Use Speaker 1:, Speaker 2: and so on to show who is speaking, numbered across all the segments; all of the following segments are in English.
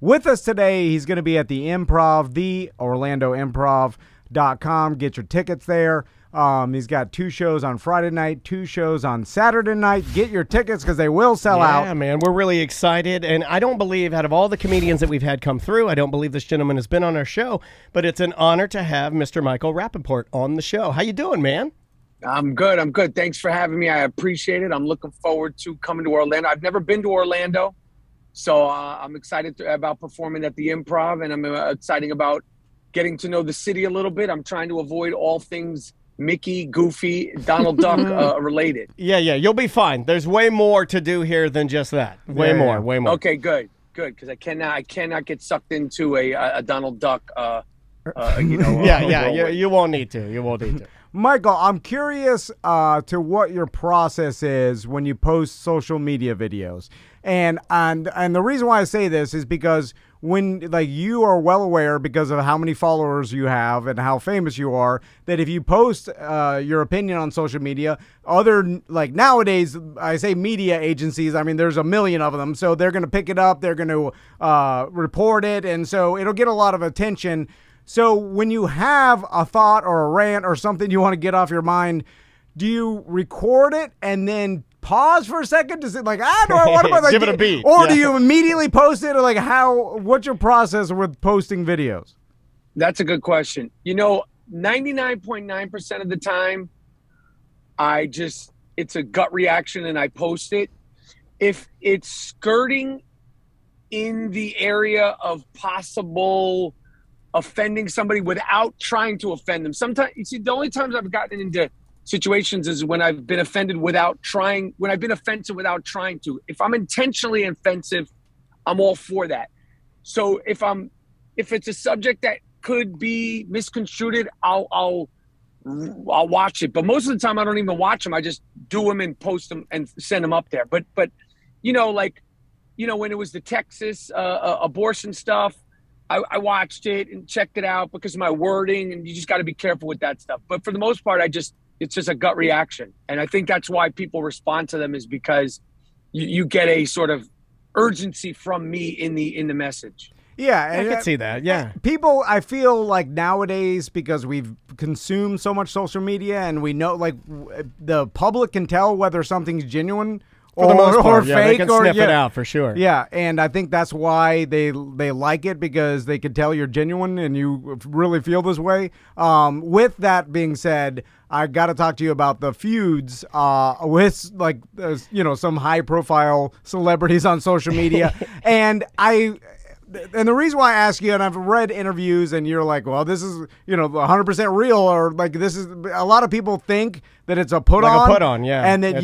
Speaker 1: with us today. He's going to be at the Improv, the OrlandoImprov.com. Get your tickets there. He's got 2 shows on Friday night, 2 shows on Saturday night. Get your tickets because they will sell out.
Speaker 2: Yeah, man, we're really excited. And I don't believe, out of all the comedians that we've had come through, I don't believe this gentleman has been on our show, but it's an honor to have Mr. Michael Rappaport on the show. How you doing, man?
Speaker 3: I'm good. I'm good. Thanks for having me. I appreciate it. I'm looking forward to coming to Orlando. I've never been to Orlando, so I'm excited about performing at the Improv, and I'm excited about getting to know the city a little bit. I'm trying to avoid all things Mickey, Goofy, Donald Duck related.
Speaker 2: Yeah, you'll be fine. There's way more to do here than just that. Way more.
Speaker 3: Okay, good, because I cannot get sucked into a Donald Duck. You
Speaker 2: won't need to. You won't need to.
Speaker 1: Michael, I'm curious to what your process is when you post social media videos, and the reason why I say this is because when you are well aware, because of how many followers you have and how famous you are, that if you post your opinion on social media, nowadays, I say media agencies, I mean, there's a million of them, so they're going to pick it up, they're going to report it, and so it'll get a lot of attention. So when you have a thought or a rant or something you want to get off your mind, do you record it and then pause for a second? Is it what about
Speaker 2: give it a beat?
Speaker 1: Or do you immediately post it? Or what's your process with posting videos?
Speaker 3: That's a good question. 99.9% of the time, it's a gut reaction and I post it. If it's skirting in the area of possible offending somebody without trying to offend them. Sometimes, the only times I've gotten into situations is when I've been offended without trying, when I've been offensive without trying to. If I'm intentionally offensive, I'm all for that. So if it's a subject that could be misconstrued, I'll watch it. But most of the time I don't even watch them. I just do them and post them and send them up there. But when it was the Texas abortion stuff, I watched it and checked it out because of my wording, and you just got to be careful with that stuff. But for the most part, it's just a gut reaction. And I think that's why people respond to them, is because you get a sort of urgency from me in the message.
Speaker 1: Yeah,
Speaker 2: I can see that. Yeah.
Speaker 1: People, I feel like nowadays, because we've consumed so much social media and we know, the public can tell whether something's genuine
Speaker 2: for the most part,
Speaker 1: fake,
Speaker 2: they can sniff it out for sure.
Speaker 1: Yeah, and I think that's why they like it, because they can tell you're genuine and you really feel this way. With that being said, I got to talk to you about the feuds with some high profile celebrities on social media, and the reason why I ask you, and I've read interviews, and you're like, well, this is 100% real, or this is, a lot of people think that it's a put on,
Speaker 2: yeah,
Speaker 1: and that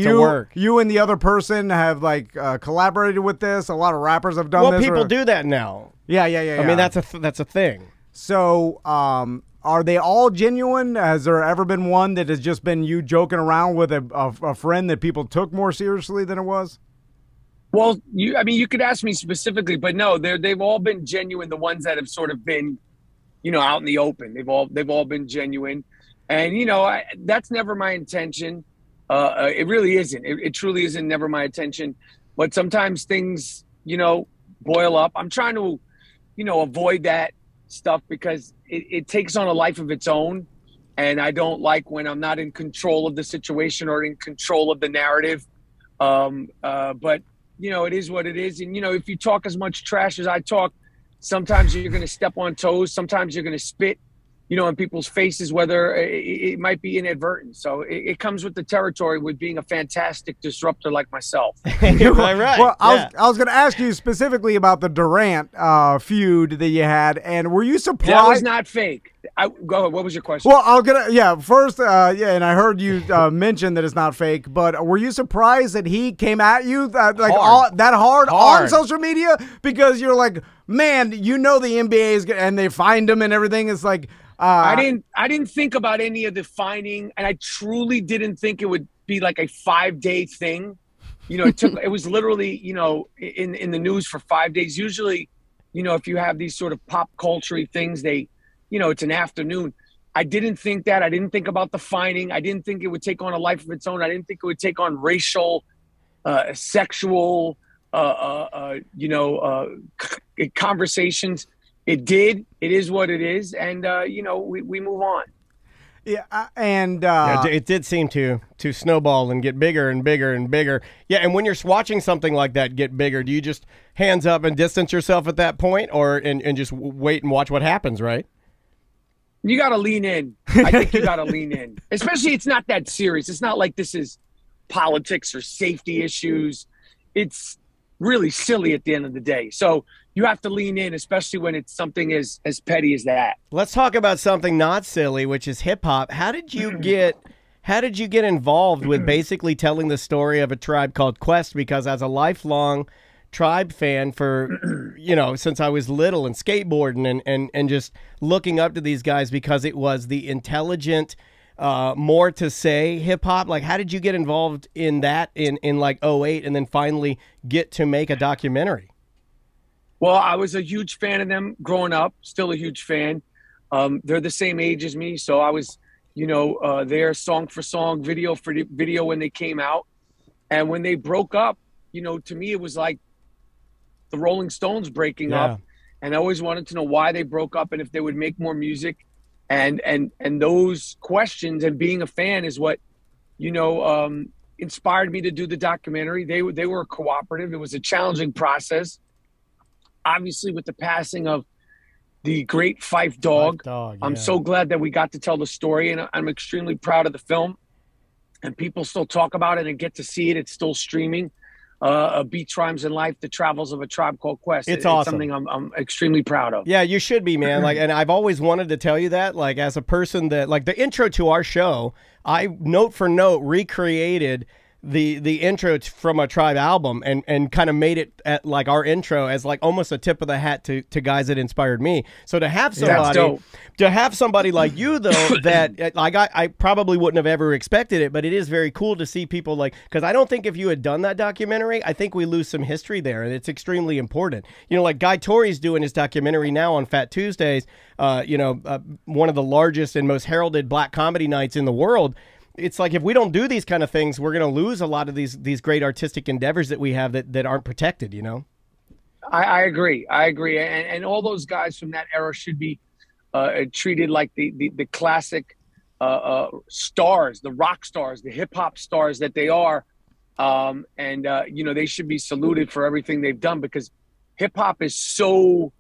Speaker 1: you and the other person have collaborated with this. A lot of rappers have done this.
Speaker 2: Well, people do that now.
Speaker 1: Yeah.
Speaker 2: I mean, that's a thing.
Speaker 1: So, are they all genuine? Has there ever been one that has just been you joking around with a friend that people took more seriously than it was?
Speaker 3: Well, you could ask me specifically, but no, they've all been genuine. The ones that have sort of been, out in the open, they've all been genuine, and that's never my intention. It really isn't. It truly isn't. Never my intention. But sometimes things, boil up. I'm trying to, avoid that stuff because it takes on a life of its own, and I don't like when I'm not in control of the situation or in control of the narrative. But it is what it is. And, if you talk as much trash as I talk, sometimes you're going to step on toes. Sometimes you're going to spit, in people's faces, whether it might be inadvertent. So it comes with the territory with being a fantastic disruptor like myself.
Speaker 2: Right.
Speaker 1: Well, I was going to ask you specifically about the Durant feud that you had, and were you surprised?
Speaker 3: That was not fake. Go ahead. What was your question?
Speaker 1: Well, first, and I heard you mention that it's not fake, but were you surprised that he came at you that hard on social media? Because you're like, man, the NBA is and they fined him and everything. It's like,
Speaker 3: I didn't think about any of the fining, and I truly didn't think it would be like a 5-day thing. It was literally, in the news for 5 days. Usually, if you have these sort of pop culture things, it's an afternoon. I didn't think that. I didn't think about the fining. I didn't think it would take on a life of its own. I didn't think it would take on racial, sexual, conversations. It did. It is what it is, and we move on.
Speaker 1: Yeah, and
Speaker 2: yeah, it did seem to snowball and get bigger and bigger and bigger. Yeah, and when you're watching something like that get bigger, do you just hands up and distance yourself at that point, or and just wait and watch what happens, right?
Speaker 3: You got to lean in. I think you got to lean in. Especially it's not that serious. It's not like this is politics or safety issues. It's really silly at the end of the day. So you have to lean in, especially when it's something as petty as that.
Speaker 2: Let's talk about something not silly, which is hip hop. How did you get involved with basically telling the story of A Tribe Called Quest? Because as a lifelong Tribe fan for, since I was little and skateboarding and just looking up to these guys because it was the intelligent, more to say hip hop. Like, how did you get involved in that in like '08 and then finally get to make a documentary?
Speaker 3: Well, I was a huge fan of them growing up, still a huge fan. They're the same age as me. So I was, there song for song, video for video when they came out. And when they broke up, to me, it was like the Rolling Stones breaking up. And I always wanted to know why they broke up and if they would make more music. And those questions and being a fan is what, inspired me to do the documentary. They were cooperative. It was a challenging process. Obviously, with the passing of the great Fife Dog, I'm so glad that we got to tell the story, and I'm extremely proud of the film. And people still talk about it and get to see it. It's still streaming. Beats, Rhymes, and Life: The Travels of a Tribe Called Quest.
Speaker 2: It's awesome.
Speaker 3: Something I'm extremely proud of.
Speaker 2: Yeah, you should be, man. Like, and I've always wanted to tell you that. Like, as a person that, like, the intro to our show, I note for note recreated the intro from a Tribe album and kind of made it at like our intro as like almost a tip of the hat to guys that inspired me. So to have somebody like you though, that like I probably wouldn't have ever expected it, but it is very cool to see people like, because I don't think if you had done that documentary, I think we lose some history there, and it's extremely important. Like Guy Torry's doing his documentary now on Fat Tuesdays, one of the largest and most heralded black comedy nights in the world. It's like if we don't do these kind of things, we're going to lose a lot of these great artistic endeavors that we have that aren't protected,
Speaker 3: I agree. And all those guys from that era should be treated like the classic stars, the rock stars, the hip hop stars that they are. They should be saluted for everything they've done, because hip hop is so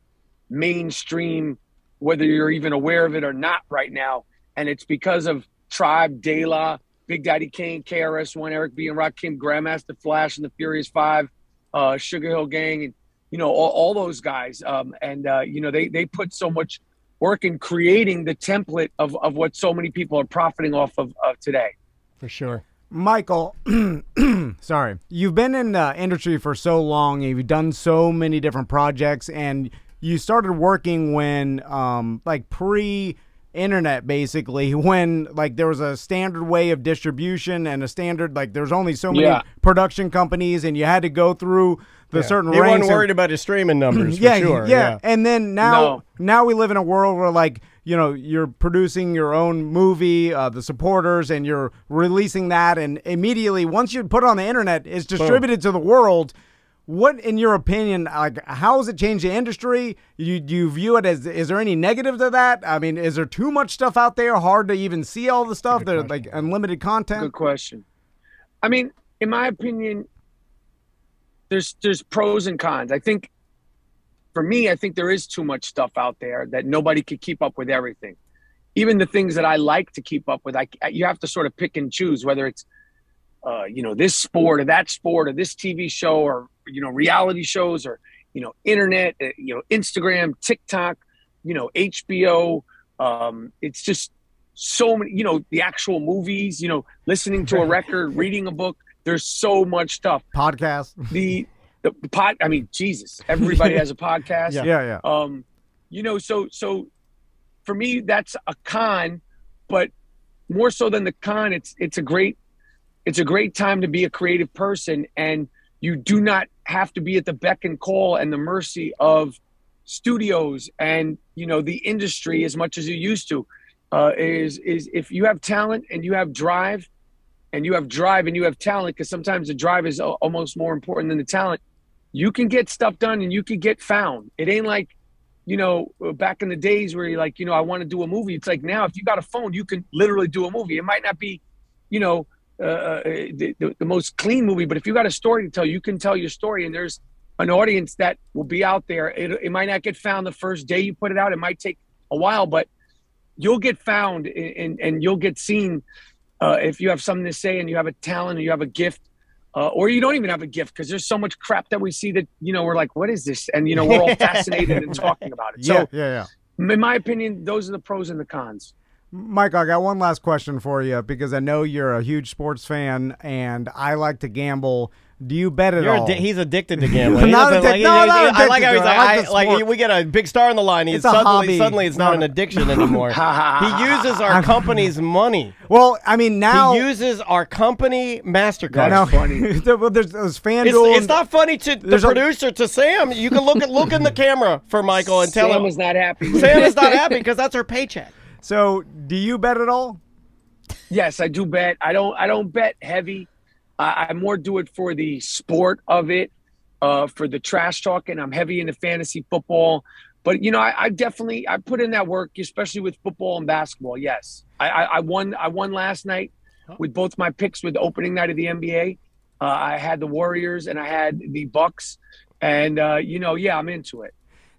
Speaker 3: mainstream, whether you're even aware of it or not right now. And it's because of Tribe, De La, Big Daddy Kane, KRS-One, Eric B. and Rakim, Grandmaster Flash and the Furious Five, Sugar Hill Gang, and all those guys. They put so much work in creating the template of what so many people are profiting off of today.
Speaker 2: For sure.
Speaker 1: Michael, sorry, you've been in the industry for so long, you've done so many different projects, and you started working when pre-internet, basically, when like there was a standard way of distribution and a standard, like there's only so many production companies, and you had to go through the certain ranks.
Speaker 2: He wasn't worried about his streaming numbers, for sure.
Speaker 1: Yeah. And then now we live in a world where, like, you're producing your own movie, The Supporters, and you're releasing that, and immediately once you put it on the internet, it's distributed to the world. What, in your opinion, like, how has it changed the industry? Do you view it as, is there any negative to that? I mean, is there too much stuff out there, hard to even see all the stuff, that like unlimited content?
Speaker 3: Good question. I mean, in my opinion, there's pros and cons. I think, for me, I think there is too much stuff out there that nobody could keep up with everything. Even the things that I like to keep up with, you have to sort of pick and choose, whether it's this sport or that sport or this TV show or, reality shows or, internet, Instagram, TikTok, HBO. It's just so many, the actual movies, listening to a record, reading a book. There's so much stuff.
Speaker 1: Podcast.
Speaker 3: The pod, I mean, Jesus, everybody has a podcast.
Speaker 1: Yeah.
Speaker 3: So for me, that's a con, but more so than the con, it's a great time to be a creative person, and you do not have to be at the beck and call and the mercy of studios and the industry as much as you used to. Is if you have talent and you have drive and you have talent, because sometimes the drive is almost more important than the talent. you can get stuff done and you can get found. It ain't like, you know, back in the days where you're like, you know, I want to do a movie. It's like now, if you got a phone, you can literally do a movie. It might not be, you know, the most clean movie, but if you got a story to tell, you can tell your story, and there's an audience that will be out there. It might not get found the first day you put it out. It might take a while, but you'll get found and you'll get seen if you have something to say and you have a talent or you have a gift. Or you don't even have a gift, because there's so much crap that we see that, you know, we're like, what is this? And, you know, we're all fascinated and talking about it. So, in my opinion, those are the pros and the cons.
Speaker 1: Michael, I got one last question for you, because I know you're a huge sports fan and I like to gamble. Do you bet at all?
Speaker 2: He's addicted to gambling.
Speaker 1: Not
Speaker 2: I like how he's like, we get a big star on the line. He's suddenly it's not an addiction anymore. He uses our company's money.
Speaker 1: Well, I mean, now
Speaker 2: he uses our company MasterCard.
Speaker 3: That's funny.
Speaker 1: Well, there's FanDuel.
Speaker 2: It's not funny to the producer, to Sam. You can look in the camera for Michael and tell him.
Speaker 3: Sam is not happy.
Speaker 2: Sam is not happy because that's her paycheck.
Speaker 1: So, do you bet at all?
Speaker 3: Yes, I do bet. I don't bet heavy. I more do it for the sport of it, for the trash talk, and I'm heavy into fantasy football. But, you know, I definitely put in that work, especially with football and basketball. Yes, I won last night with both my picks with the opening night of the NBA. I had the Warriors and I had the Bucks, and you know, yeah, I'm into it.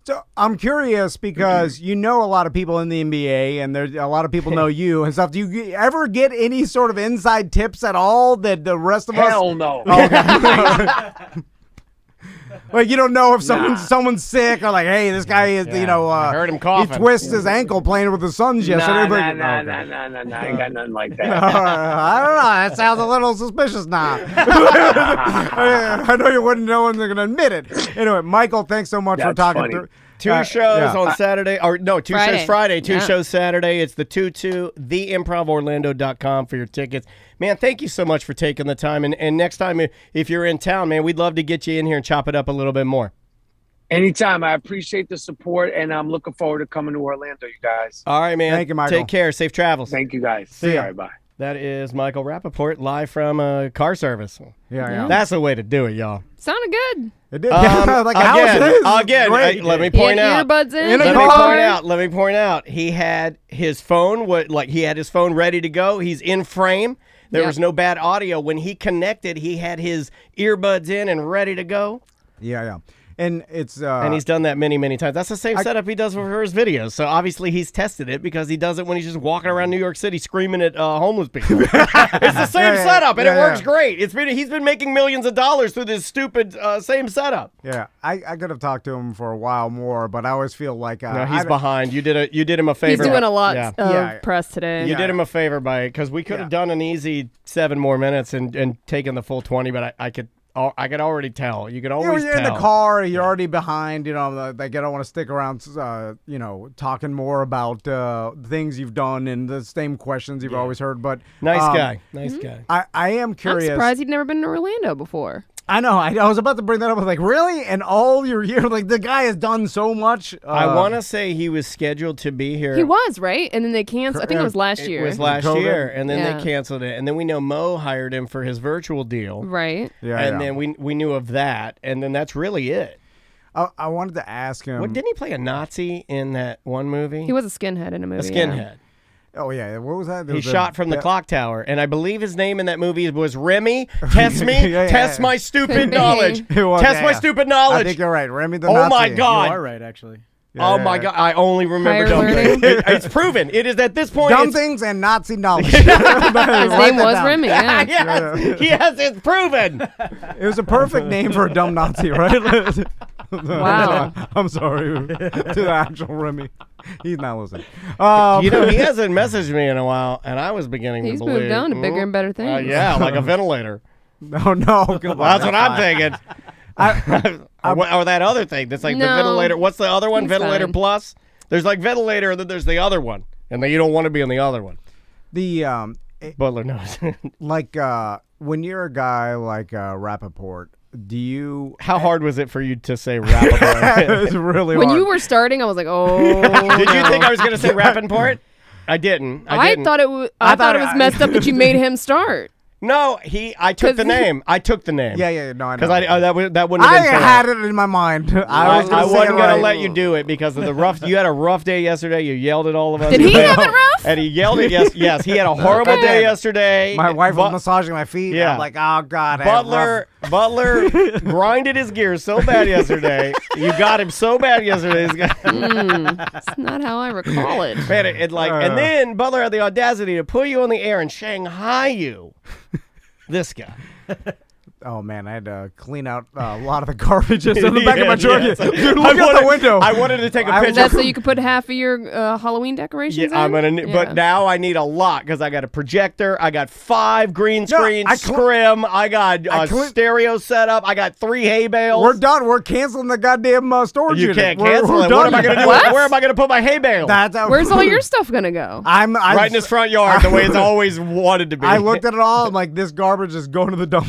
Speaker 1: So I'm curious, because you know a lot of people in the NBA, and there's a lot of people know you and stuff. Do you ever get any sort of inside tips at all that the rest of us?
Speaker 3: Hell no.
Speaker 1: Okay. Like, you don't know if someone's sick, or like, hey, this guy is, you know,
Speaker 2: I heard him coughing.
Speaker 1: He twisted his ankle playing with the Suns yesterday.
Speaker 3: No. I ain't got nothing like that.
Speaker 1: I don't know. That sounds a little suspicious now. I know you wouldn't know, and they're going to admit it. Anyway, Michael, thanks so much for talking through.
Speaker 2: Two shows on Saturday, or no, two shows Friday, two shows Saturday. It's the 2-2, theimprovorlando.com for your tickets. Man, thank you so much for taking the time. And next time, if you're in town, man, we'd love to get you in here and chop it up a little bit more.
Speaker 3: Anytime. I appreciate the support, and I'm looking forward to coming to Orlando, you guys.
Speaker 2: All right, man.
Speaker 1: Thank you, Michael.
Speaker 2: Take care. Safe travels.
Speaker 3: Thank you, guys. See you. All right, bye.
Speaker 2: That is Michael Rappaport, live from car service.
Speaker 1: Yeah.
Speaker 2: That's the way to do it, y'all.
Speaker 4: Sounded good.
Speaker 1: It did. Like,
Speaker 2: again, let me point out.
Speaker 4: Earbuds in.
Speaker 2: Let me point out. He had his phone. He had his phone ready to go. He's in frame. There was no bad audio when he connected. He had his earbuds in and ready to go.
Speaker 1: Yeah. And it's
Speaker 2: and he's done that many times. That's the same setup he does for his videos. So obviously he's tested it, because he does it when he's just walking around New York City screaming at homeless people. It's the same setup, and it works great. He's been making millions of dollars through this stupid same setup.
Speaker 1: Yeah, I could have talked to him for a while more, but I always feel like
Speaker 2: no, he's behind. You did him a favor.
Speaker 4: He's doing a lot of press today.
Speaker 2: You did him a favor because we could have done an easy 7 more minutes and taken the full 20, but I could already tell. You could always
Speaker 1: tell. You're in the car. You're already behind. You know, like, I don't want to stick around. You know, talking more about things you've done and the same questions you've always heard. But
Speaker 2: nice guy.
Speaker 1: I am curious.
Speaker 4: I'm surprised he'd never been to Orlando before.
Speaker 1: I know. I was about to bring that up. I was like, really? And all your year, like, the guy has done so much.
Speaker 2: I want to say he was scheduled to be here.
Speaker 4: He was, right? And then they canceled. I think it was last year.
Speaker 2: It was last year, and then they canceled it. And then we know Mo hired him for his virtual deal.
Speaker 4: Right.
Speaker 1: Yeah.
Speaker 2: And then we knew of that, and then that's really it.
Speaker 1: I wanted to ask him.
Speaker 2: Didn't he play a Nazi in that one movie?
Speaker 4: He was a skinhead in a movie.
Speaker 2: A skinhead.
Speaker 4: Yeah.
Speaker 1: Oh, yeah. What was that?
Speaker 2: He shot from the clock tower, and I believe his name in that movie was Remy. Test me. Test my stupid knowledge. Test my stupid knowledge.
Speaker 1: I think you're right. Remy the Nazi.
Speaker 2: Oh, my God.
Speaker 5: You are right, actually.
Speaker 2: Yeah, my God. I only remember dumb things. It's proven. It is at this point.
Speaker 1: Dumb things and Nazi knowledge. His
Speaker 4: name was Remy,
Speaker 2: Yes, it's proven.
Speaker 1: It was a perfect name for a dumb Nazi, right?
Speaker 4: Wow.
Speaker 1: I'm sorry to the actual Remy. He's not listening.
Speaker 2: He hasn't messaged me in a while, and I was beginning to believe.
Speaker 4: He's moved on to bigger and better things.
Speaker 2: Yeah, like a ventilator.
Speaker 1: No.
Speaker 2: That's what I'm thinking. Or that other thing that's like the ventilator. What's the other one? Ventilator fine. Plus? There's like ventilator, and then there's the other one. And then you don't want to be on the other one.
Speaker 1: The
Speaker 2: Butler knows.
Speaker 1: Like when you're a guy like Rappaport, do you...
Speaker 2: How hard was it for you to say Rappaport?
Speaker 1: It was really
Speaker 4: hard. When
Speaker 1: hard.
Speaker 4: you were starting, I was like, oh.
Speaker 2: Did you think I was going to say Rappaport? I didn't.
Speaker 4: I thought it was messed up that you made him start.
Speaker 2: No, I took the name. I took the name.
Speaker 1: Yeah. No, I know.
Speaker 2: Because that wouldn't have been fair.
Speaker 1: had it in my mind. I
Speaker 2: wasn't gonna let you do it because of the rough. You had a rough day yesterday. You yelled at all of us.
Speaker 4: Did he have it rough?
Speaker 2: And he yelled at yes. He had a horrible day yesterday.
Speaker 1: My wife was massaging my feet.
Speaker 2: Yeah.
Speaker 1: I'm like, oh god.
Speaker 2: Butler grinded his gears so bad yesterday. You got him so bad yesterday.
Speaker 4: That's not how I recall it.
Speaker 2: Man, and then Butler had the audacity to put you on the air and Shanghai you. This guy.
Speaker 1: Oh man, I had to clean out a lot of the garbage just in the back of my truck.
Speaker 2: Yes.
Speaker 1: Dude, look out the window.
Speaker 2: I wanted to take a picture.
Speaker 4: That's so you could put half of your Halloween decorations in?
Speaker 2: But now I need a lot because I got a projector. I got 5 green screens, scrim. I got a stereo setup. I got 3 hay bales.
Speaker 1: We're done. We're canceling the goddamn storage unit.
Speaker 2: You can't cancel it. What am I going to do? Where am I going to put my hay bale?
Speaker 4: Where's all your stuff going to go?
Speaker 1: I'm
Speaker 2: right in his front yard, the way it's always wanted to be.
Speaker 1: I looked at it all. I'm like, this garbage is going to the dump.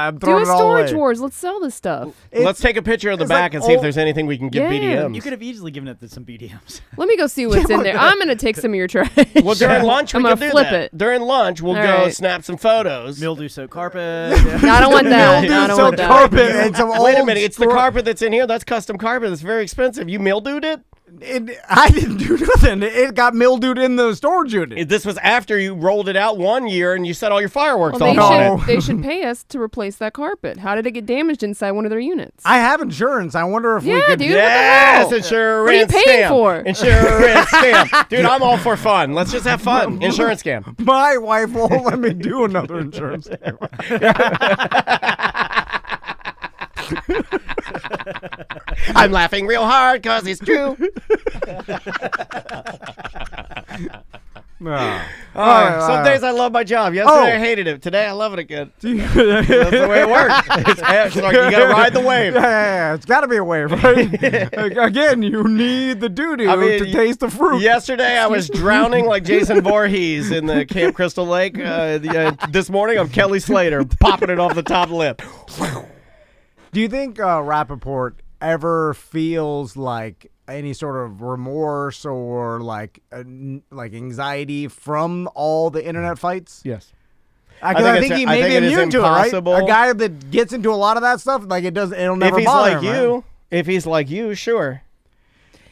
Speaker 1: I'm throwing
Speaker 4: Do a
Speaker 1: it all
Speaker 4: storage
Speaker 1: away.
Speaker 4: wars. Let's sell this stuff.
Speaker 2: Let's take a picture of the back and see if there's anything we can give BDMs.
Speaker 5: You could have easily given it to some BDMs.
Speaker 4: Let me go see what's in there. I'm going to take some of your trash.
Speaker 2: Well, during lunch,
Speaker 4: I'm
Speaker 2: we
Speaker 4: going
Speaker 2: can
Speaker 4: to
Speaker 2: do
Speaker 4: flip
Speaker 2: that.
Speaker 4: it.
Speaker 2: During lunch, we'll go snap some photos.
Speaker 5: Mildew soaked carpet.
Speaker 4: No, I don't want that. I don't want that.
Speaker 1: Carpet and some
Speaker 2: Wait a
Speaker 1: old
Speaker 2: minute. It's the carpet that's in here. That's custom carpet. It's very expensive. You mildewed it?
Speaker 1: I didn't do nothing. It got mildewed in the storage unit.
Speaker 2: This was after you rolled it out one year and you set all your fireworks
Speaker 4: Well,
Speaker 2: off on it.
Speaker 4: they should pay us to replace that carpet. How did it get damaged inside one of their units?
Speaker 1: I have insurance. I wonder if we could.
Speaker 4: Dude,
Speaker 2: Yes,
Speaker 4: what the hell?
Speaker 2: insurance
Speaker 4: What are you paying
Speaker 2: scam.
Speaker 4: for?
Speaker 2: Insurance scam. Dude, I'm all for fun. Let's just have fun. Insurance scam.
Speaker 1: My wife won't let me do another insurance.
Speaker 2: I'm laughing real hard because it's true. Some days I love my job. Yesterday I hated it. Today I love it again. That's the way it works. It's like you got to ride the wave.
Speaker 1: Yeah, it's got to be a wave, right? Again, you need the doo-doo to taste the fruit.
Speaker 2: Yesterday I was drowning like Jason Voorhees in the Camp Crystal Lake. This morning I'm Kelly Slater popping it off the top lip.
Speaker 1: Do you think Rappaport ever feels like any sort of remorse or like anxiety from all the internet fights?
Speaker 2: Yes.
Speaker 1: I think he may be immune to it, right? A guy that gets into a lot of that stuff, like it'll never bother him. Right?
Speaker 2: If he's like you, sure.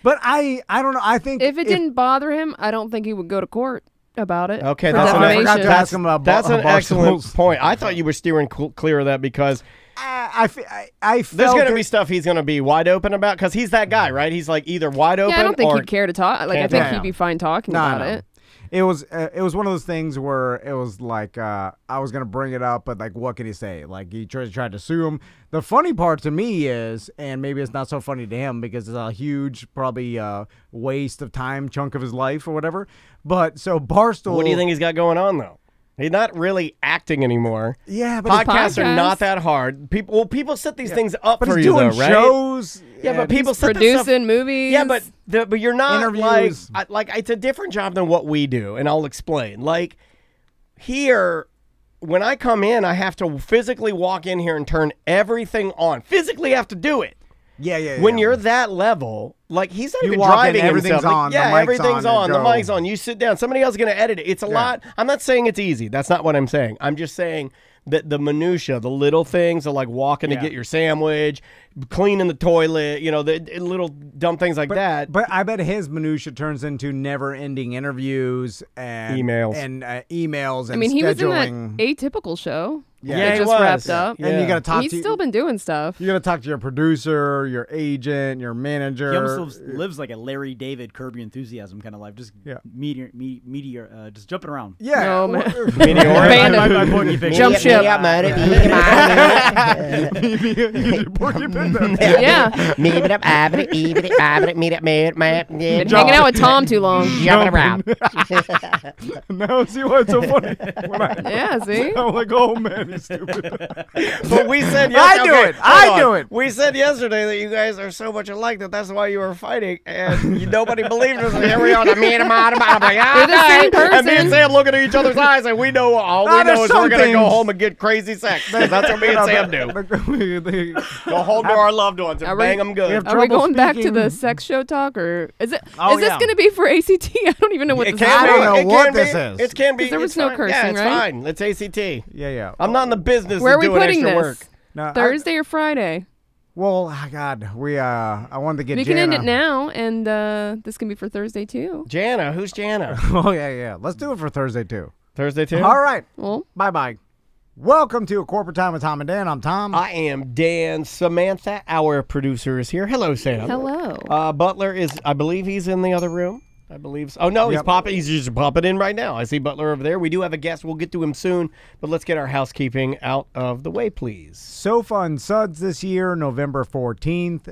Speaker 1: But I don't know. I think
Speaker 4: if it didn't bother him, I don't think he would go to court about it.
Speaker 2: Okay,
Speaker 1: that's an
Speaker 2: excellent point. I thought you were steering clear of that because
Speaker 1: I felt
Speaker 2: there's going to be stuff he's going to be wide open about because he's that guy, right? He's like either wide open.
Speaker 4: Yeah, I don't think
Speaker 2: or
Speaker 4: he'd care to talk. Like I think he'd be fine talking about it.
Speaker 1: It was one of those things where it was like I was gonna bring it up, but like what can he say? Like he tried to sue him. The funny part to me is, and maybe it's not so funny to him because it's a huge probably waste of time, chunk of his life or whatever. But so Bar Stool.
Speaker 2: What do you think he's got going on though? He's not really acting anymore.
Speaker 1: Yeah, but
Speaker 2: podcasts are not that hard. People set these things up for you,
Speaker 1: doing
Speaker 2: though, right?
Speaker 1: Shows.
Speaker 2: Yeah, but people set
Speaker 4: producing movies.
Speaker 2: Yeah, but you're not
Speaker 1: interviews.
Speaker 2: like it's a different job than what we do, and I'll explain. Like here, when I come in, I have to physically walk in here and turn everything on. Physically have to do it.
Speaker 1: Yeah.
Speaker 2: When you're that level, like he's not even
Speaker 1: walk
Speaker 2: driving
Speaker 1: in, everything's
Speaker 2: himself.
Speaker 1: on,
Speaker 2: Like,
Speaker 1: the mic's
Speaker 2: everything's
Speaker 1: on,
Speaker 2: the mic's on. You sit down. Somebody else is going to edit it. It's a lot. I'm not saying it's easy. That's not what I'm saying. I'm just saying that the minutia, the little things are like walking to get your sandwich, cleaning the toilet, the little dumb things like that.
Speaker 1: But I bet his minutia turns into never-ending interviews and
Speaker 2: emails
Speaker 1: and
Speaker 4: I mean, he was in that
Speaker 1: scheduling.
Speaker 4: Atypical show.
Speaker 1: Yeah,
Speaker 4: that
Speaker 1: he
Speaker 4: just
Speaker 2: was.
Speaker 4: wrapped up.
Speaker 1: And you got to talk
Speaker 4: He's
Speaker 1: to.
Speaker 4: still been doing stuff.
Speaker 1: You got to talk to your producer, your agent, your manager.
Speaker 5: He almost lives like a Larry David, Curb Your Enthusiasm kind of life. Just meteor, just jumping around.
Speaker 1: Yeah,
Speaker 4: No, man.
Speaker 2: Meteor.
Speaker 4: Jump ship. Yeah. Been hanging out with Tom too long.
Speaker 2: Jumping around.
Speaker 1: No, see why it's so funny?
Speaker 4: Yeah, see?
Speaker 1: I'm like, oh man, of stupid.
Speaker 2: But we said
Speaker 1: I do it.
Speaker 2: We said yesterday that you guys are so much alike that's why you were fighting, and nobody believed us. And here we are. I'm like,
Speaker 4: They're the same person.
Speaker 2: And me and Sam looking at each other's eyes, and we know all we know is we're gonna go home and get crazy sex. 'Cause that's what me and Sam do. Go home to our loved ones and bang them good.
Speaker 4: Are we going back to the sex show talk, or is it?
Speaker 5: Oh,
Speaker 4: is this
Speaker 5: yeah.
Speaker 4: going to be for ACT? I don't even know what this is.
Speaker 1: I don't know what this is.
Speaker 2: It can be.
Speaker 4: There was
Speaker 2: it's
Speaker 4: no
Speaker 2: fine.
Speaker 4: cursing,
Speaker 2: Yeah, it's
Speaker 4: right?
Speaker 2: fine. It's ACT.
Speaker 1: Yeah.
Speaker 2: I'm not in the business
Speaker 4: Where are
Speaker 2: of
Speaker 4: we
Speaker 2: doing
Speaker 4: putting
Speaker 2: extra
Speaker 4: this?
Speaker 2: work.
Speaker 1: No,
Speaker 4: Thursday or Friday?
Speaker 1: Well, God, I wanted to get
Speaker 4: We
Speaker 1: Jana.
Speaker 4: can end it now, and this can be for Thursday too.
Speaker 2: Jana, who's Jana?
Speaker 1: Oh, yeah. Let's do it for Thursday, too.
Speaker 2: Thursday too.
Speaker 1: All right.
Speaker 4: Well,
Speaker 1: Bye-bye. Welcome to A Corporate Time with Tom and Dan. I'm Tom.
Speaker 2: I am Dan. Samantha, our producer, is here. Hello, Sam.
Speaker 4: hello.
Speaker 2: Butler is, I believe he's in the other room. I believe so. Oh, no, he's
Speaker 1: Yep.
Speaker 2: popping. He's just popping in right now. I see Butler over there. We do have a guest. We'll get to him soon, but let's get our housekeeping out of the way, please.
Speaker 1: Sofa and Suds this year, November 14th,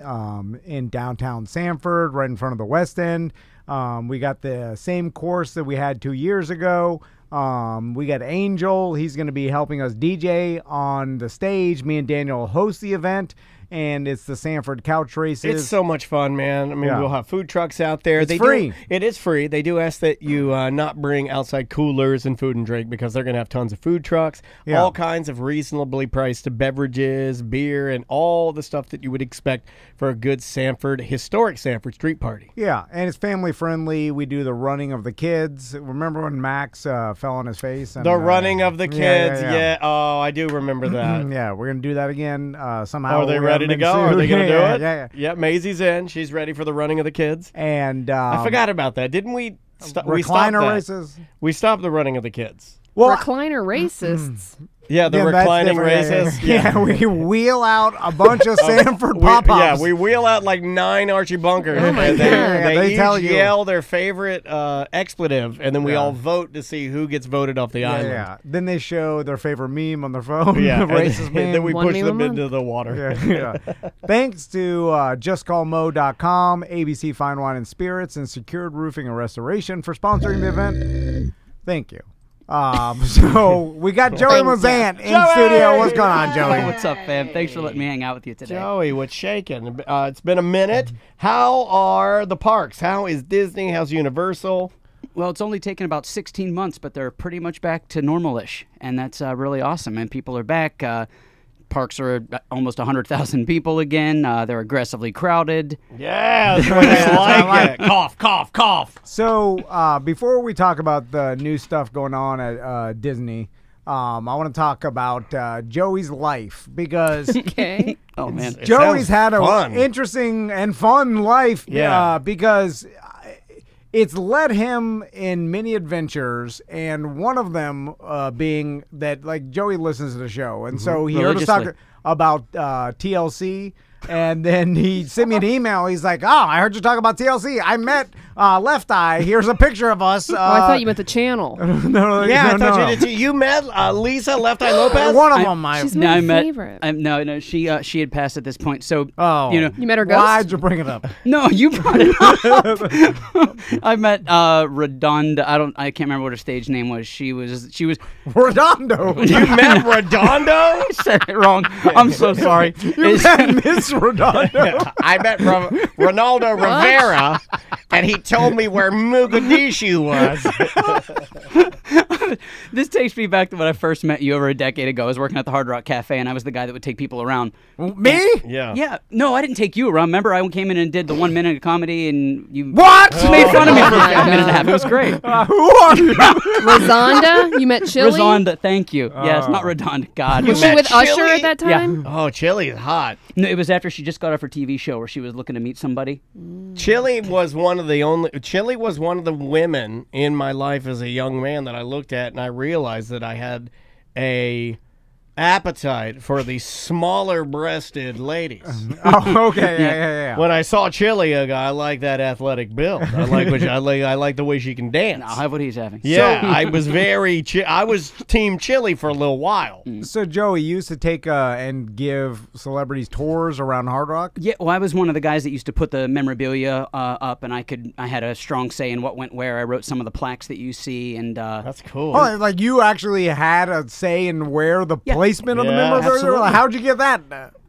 Speaker 1: in downtown Sanford, right in front of the West End. We got the same course that we had 2 years ago. We got Angel. He's going to be helping us DJ on the stage. Me and Daniel will host the event, and it's the Sanford Couch Races.
Speaker 2: It's so much fun, man. I mean,
Speaker 1: Yeah.
Speaker 2: we'll have food trucks out there.
Speaker 1: It's free.
Speaker 2: It is free. They do ask that you not bring outside coolers and food and drink because they're going to have tons of food trucks,
Speaker 1: Yeah.
Speaker 2: all kinds of reasonably priced beverages, beer, and all the stuff that you would expect for a good historic Sanford street party.
Speaker 1: Yeah, and it's family friendly. We do the running of the kids. Remember when Max fell on his face? And,
Speaker 2: The running of the kids.
Speaker 1: Yeah.
Speaker 2: Yeah. Oh, I do remember that.
Speaker 1: Yeah, we're going to do that again somehow.
Speaker 2: Are they
Speaker 1: We
Speaker 2: ready
Speaker 1: haven't
Speaker 2: to
Speaker 1: been
Speaker 2: go? Are they
Speaker 1: sued.
Speaker 2: going to do
Speaker 1: Yeah,
Speaker 2: it?
Speaker 1: yeah.
Speaker 2: Yep, Maisie's in. She's ready for the running of the kids.
Speaker 1: And
Speaker 2: I forgot about that. Didn't we? We stopped
Speaker 1: recliner
Speaker 2: that.
Speaker 1: races.
Speaker 2: We stopped the running of the kids.
Speaker 1: Well,
Speaker 4: Recliner racists.
Speaker 2: Yeah, the
Speaker 1: yeah, that's
Speaker 2: reclining
Speaker 1: different.
Speaker 2: races.
Speaker 1: Yeah, we wheel out a bunch of Sanford pop-ups.
Speaker 2: Yeah, we wheel out like 9 Archie Bunkers.
Speaker 4: Oh my
Speaker 2: and
Speaker 4: God.
Speaker 1: They
Speaker 2: each
Speaker 1: tell you.
Speaker 2: yell their favorite expletive, and then we
Speaker 1: Yeah.
Speaker 2: all vote to see who gets voted off the
Speaker 1: Yeah,
Speaker 2: island.
Speaker 1: yeah. Then they show their favorite meme on their phone.
Speaker 2: Yeah,
Speaker 1: the
Speaker 2: and
Speaker 1: racist meme.
Speaker 2: then we
Speaker 4: One
Speaker 2: push
Speaker 4: meme
Speaker 2: them
Speaker 4: a month.
Speaker 2: into the water.
Speaker 1: Yeah. Thanks to justcallmo.com, ABC Fine Wine and Spirits, and Secured Roofing and Restoration for sponsoring the event. Thank you. So we got Joey Mazzant in studio. What's going on, Joey?
Speaker 5: What's up, fam? Thanks for letting me hang out with you today.
Speaker 2: Joey, what's shaking? It's been a minute. How are the parks? How is Disney? How's Universal?
Speaker 5: Well, it's only taken about 16 months, but they're pretty much back to normal-ish, and that's really awesome. And people are back. Parks are almost 100,000 people again. They're aggressively crowded.
Speaker 2: Yeah, that's what I like it. Cough, cough, cough.
Speaker 1: So before we talk about the new stuff going on at Disney, I want to talk about Joey's life because
Speaker 4: Okay.
Speaker 5: Oh, man.
Speaker 2: It
Speaker 1: Joey's
Speaker 2: sounds
Speaker 1: had
Speaker 2: fun.
Speaker 1: an interesting and fun life.
Speaker 2: Yeah.
Speaker 1: Because it's led him in many adventures, and one of them being that, like, Joey listens to the show, and so he heard us talk
Speaker 5: Religiously.
Speaker 1: about TLC, and then he sent me an email. He's like, "Oh, I heard you talk about TLC. I met Left Eye. Here's a picture of us."
Speaker 4: Oh, I thought you meant the channel.
Speaker 2: Yeah, I thought you did too. You met Lisa Left Eye Lopez?
Speaker 1: One of them.
Speaker 4: She's
Speaker 5: No,
Speaker 4: my
Speaker 5: I met.
Speaker 4: favorite.
Speaker 5: No, she had passed at this point. So,
Speaker 1: Oh,
Speaker 5: you know,
Speaker 4: You met her ghost?
Speaker 1: Why'd you bring it up?
Speaker 5: no, you brought it up. I met Redonda. I can't remember what her stage name was. She was.
Speaker 1: Redondo.
Speaker 2: You met Redondo?
Speaker 5: I said it wrong. I'm so sorry.
Speaker 1: You met Miss Redondo.
Speaker 2: I met Ronaldo Rivera, and he told me where Mogadishu was.
Speaker 5: This takes me back to when I first met you over a decade ago. I was working at the Hard Rock Cafe, and I was the guy that would take people around.
Speaker 1: Me?
Speaker 2: Yeah.
Speaker 5: Yeah, no, I didn't take you around. Remember, I came in and did the 1 minute of comedy, and you
Speaker 1: What?
Speaker 5: made fun of me for a minute and a half. It was great.
Speaker 1: Who are you?
Speaker 4: Rosonda? You met Chili?
Speaker 5: Redonda, thank you. Yes, not Redonda. God.
Speaker 4: Was
Speaker 2: You
Speaker 4: she
Speaker 2: met
Speaker 4: with Usher
Speaker 2: Chili?
Speaker 4: at that
Speaker 5: Yeah.
Speaker 4: time?
Speaker 2: Oh, Chili is hot.
Speaker 5: No, it was after she just got off her TV show where she was looking to meet somebody.
Speaker 2: Chili was one of the women in my life as a young man that I looked at, and I realized that I had a appetite for the smaller breasted ladies.
Speaker 1: Oh, okay. Yeah.
Speaker 2: When I saw Chili, I go, I like that athletic build. I like the way she can dance.
Speaker 5: I'll have what he's having.
Speaker 2: Yeah, I was I was team Chili for a little while.
Speaker 1: So Joey used to take and give celebrities tours around Hard Rock.
Speaker 5: Yeah, well, I was one of the guys that used to put the memorabilia up, and I had a strong say in what went where. I wrote some of the plaques that you see, and
Speaker 2: That's cool.
Speaker 1: Oh, like you actually had a say in where the
Speaker 5: yeah,
Speaker 1: placement of the
Speaker 2: Yeah,
Speaker 1: memorabilia?
Speaker 5: absolutely.
Speaker 1: Like, how'd you get that?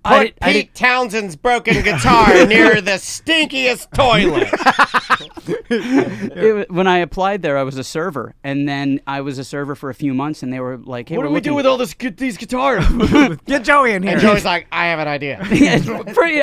Speaker 2: Put Pete Townsend's broken guitar near the stinkiest toilet.
Speaker 5: When I applied there, I was a server, and then I was a server for a few months, and they were like, "Hey,
Speaker 2: What
Speaker 5: we're
Speaker 2: do we
Speaker 5: looking-
Speaker 2: do with all these guitars?
Speaker 1: Get Joey in here.
Speaker 2: And Joey's like, I have an idea.
Speaker 5: Yeah,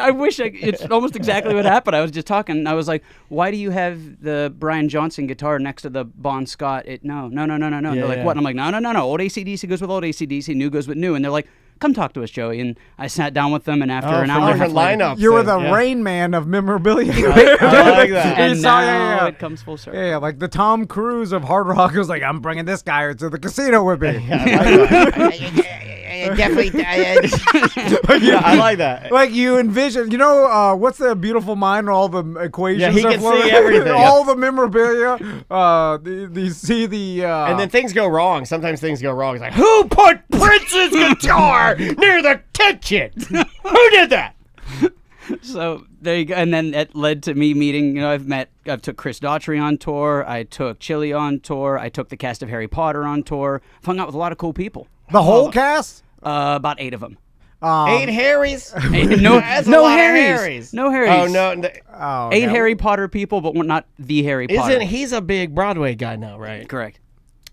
Speaker 5: I wish it's almost exactly what happened. I was just talking, and I was like, "Why do you have the Brian Johnson guitar next to the Bon Scott?" No. They're like,
Speaker 2: yeah.
Speaker 5: "What?" And I'm like, "No. Old AC/DC goes with old AC/DC. New goes with new." And they're like, "Come talk to us, Joey." And I sat down with them, and after an hour and a half
Speaker 2: different
Speaker 5: later,
Speaker 2: lineups.
Speaker 1: You were the
Speaker 2: yeah.
Speaker 1: Rain Man of memorabilia.
Speaker 2: I like that.
Speaker 5: and
Speaker 1: You saw-
Speaker 5: now it comes full circle.
Speaker 1: Yeah, like the Tom Cruise of hard rock was like, I'm bringing this guy to the casino with me.
Speaker 2: Definitely. I like that.
Speaker 1: Like you envision, what's the Beautiful Mind? All the equations.
Speaker 2: Yeah, he
Speaker 1: are
Speaker 2: can see
Speaker 1: floating?
Speaker 2: everything.
Speaker 1: All the memorabilia. You see the.
Speaker 2: And then things go wrong. Sometimes things go wrong. It's like, who put Prince's guitar near the kitchen? Who did that?
Speaker 5: So there you go. And then it led to me meeting, I've took Chris Daughtry on tour. I took Chili on tour. I took the cast of Harry Potter on tour. I've hung out with a lot of cool people.
Speaker 1: the whole cast.
Speaker 5: About 8 of them.
Speaker 2: 8 Harrys?
Speaker 5: No
Speaker 2: That's a
Speaker 5: no
Speaker 2: lot of
Speaker 5: Harrys.
Speaker 2: Harrys.
Speaker 5: No Harrys.
Speaker 2: Oh, no.
Speaker 1: Oh,
Speaker 5: 8
Speaker 1: okay.
Speaker 5: Harry Potter people, but not the Harry Potter.
Speaker 2: He's a big Broadway guy now, right?
Speaker 5: Correct.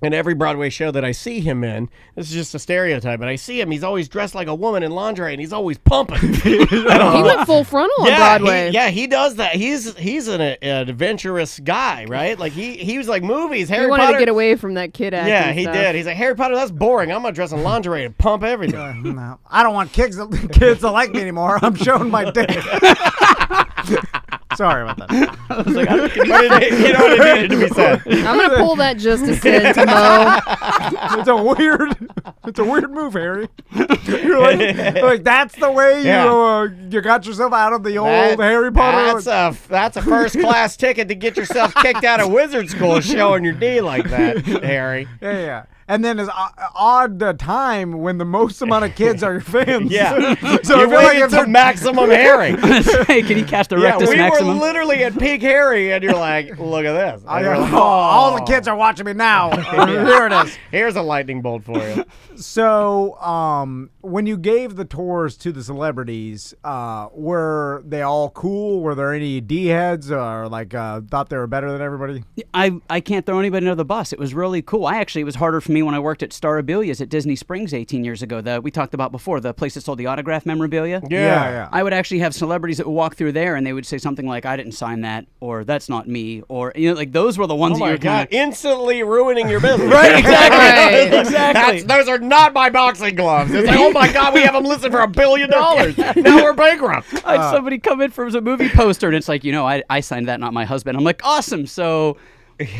Speaker 2: In every Broadway show that I see him in, this is just a stereotype, but I see him, he's always dressed like a woman in lingerie, and he's always pumping.
Speaker 4: He went full frontal on Broadway.
Speaker 2: He does that. He's an adventurous guy, right? Like he was like movies.
Speaker 4: He
Speaker 2: Harry
Speaker 4: wanted
Speaker 2: Potter.
Speaker 4: to get away from that kid acting
Speaker 2: Yeah, he
Speaker 4: stuff.
Speaker 2: did. He's like, Harry Potter, that's boring. I'm gonna dress in lingerie and pump everything.
Speaker 1: No, I don't want kids to like me anymore. I'm showing my dick. Sorry about that.
Speaker 5: I was like, I don't
Speaker 2: But you know what it needed to be said.
Speaker 4: I'm gonna pull that justice in to Mo.
Speaker 1: It's a weird move, Harry. You're like that's the way you got yourself out of the old Harry Potter.
Speaker 2: That's a first class ticket to get yourself kicked out of wizard school, showing your D like that, Harry.
Speaker 1: Yeah. And then it's odd time when the most amount of kids are your fans.
Speaker 2: Yeah.
Speaker 1: So I
Speaker 2: You
Speaker 1: feel like
Speaker 2: waited
Speaker 1: it's
Speaker 2: to maximum Harry.
Speaker 5: Hey, can you cast a
Speaker 2: Yeah,
Speaker 5: rectus
Speaker 2: we
Speaker 5: maximum?
Speaker 2: were literally at peak Harry, and you're like, look at this. And you're like,
Speaker 1: all the kids are watching me now. Here it is.
Speaker 2: Here's a lightning bolt for you.
Speaker 1: So, when you gave the tours to the celebrities, were they all cool? Were there any D heads or thought they were better than everybody?
Speaker 5: I can't throw anybody under the bus. It was really cool. It was harder for me when I worked at Starabilias at Disney Springs 18 years ago. We talked about before, the place that sold the autograph memorabilia.
Speaker 1: Yeah.
Speaker 5: I would actually have celebrities that would walk through there, and they would say something like, "I didn't sign that," or "That's not me," or like those were the ones
Speaker 2: Oh
Speaker 5: that you
Speaker 2: my
Speaker 5: were
Speaker 2: God!
Speaker 5: kind
Speaker 2: Instantly ruining your business.
Speaker 5: Right, exactly.
Speaker 4: Right.
Speaker 5: Exactly.
Speaker 2: Those are not my boxing gloves. It's like, oh my God, we have them listed for $1 billion. Now we're bankrupt.
Speaker 5: I had somebody come in for a movie poster, and it's like, I signed that, not my husband. I'm like, awesome. So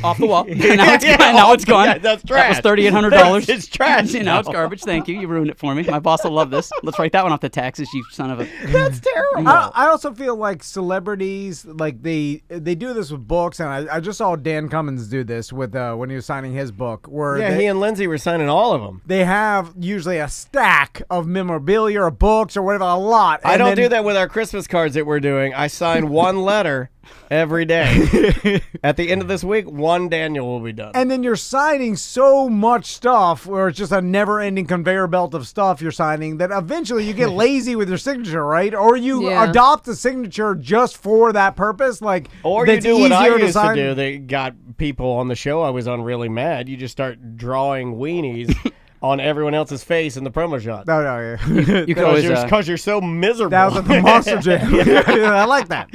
Speaker 5: off the wall. Now it's gone.
Speaker 2: Yeah, that's trash.
Speaker 5: That was $3,800.
Speaker 2: It's trash.
Speaker 5: Now it's garbage. Thank you. You ruined it for me. My boss will love this. Let's write that one off the taxes, you son of a.
Speaker 2: That's terrible.
Speaker 1: I also feel like celebrities, like they do this with books, and I just saw Dan Cummins do this with when he was signing his book. Where
Speaker 2: He and Lindsay were signing all of them.
Speaker 1: they have usually a stack of memorabilia or books or whatever, a lot.
Speaker 2: I
Speaker 1: and
Speaker 2: don't
Speaker 1: then-
Speaker 2: do that with our Christmas cards that we're doing. I sign one letter every day. At the end of this week, one Daniel will be done.
Speaker 1: And then you're signing so much stuff where it's just a never-ending conveyor belt of stuff you're signing that eventually you get lazy with your signature, right? Or you
Speaker 4: Yeah.
Speaker 1: adopt a signature just for that purpose, like
Speaker 2: Or you
Speaker 1: that's
Speaker 2: do what I
Speaker 1: easier
Speaker 2: used to
Speaker 1: sign.
Speaker 2: do. They got people on the show I was on really mad. You just start drawing weenies on everyone else's face in the promo shot.
Speaker 1: No, yeah.
Speaker 5: You could always.
Speaker 2: Because you're so miserable.
Speaker 1: That was at the Monster Jam. I like that.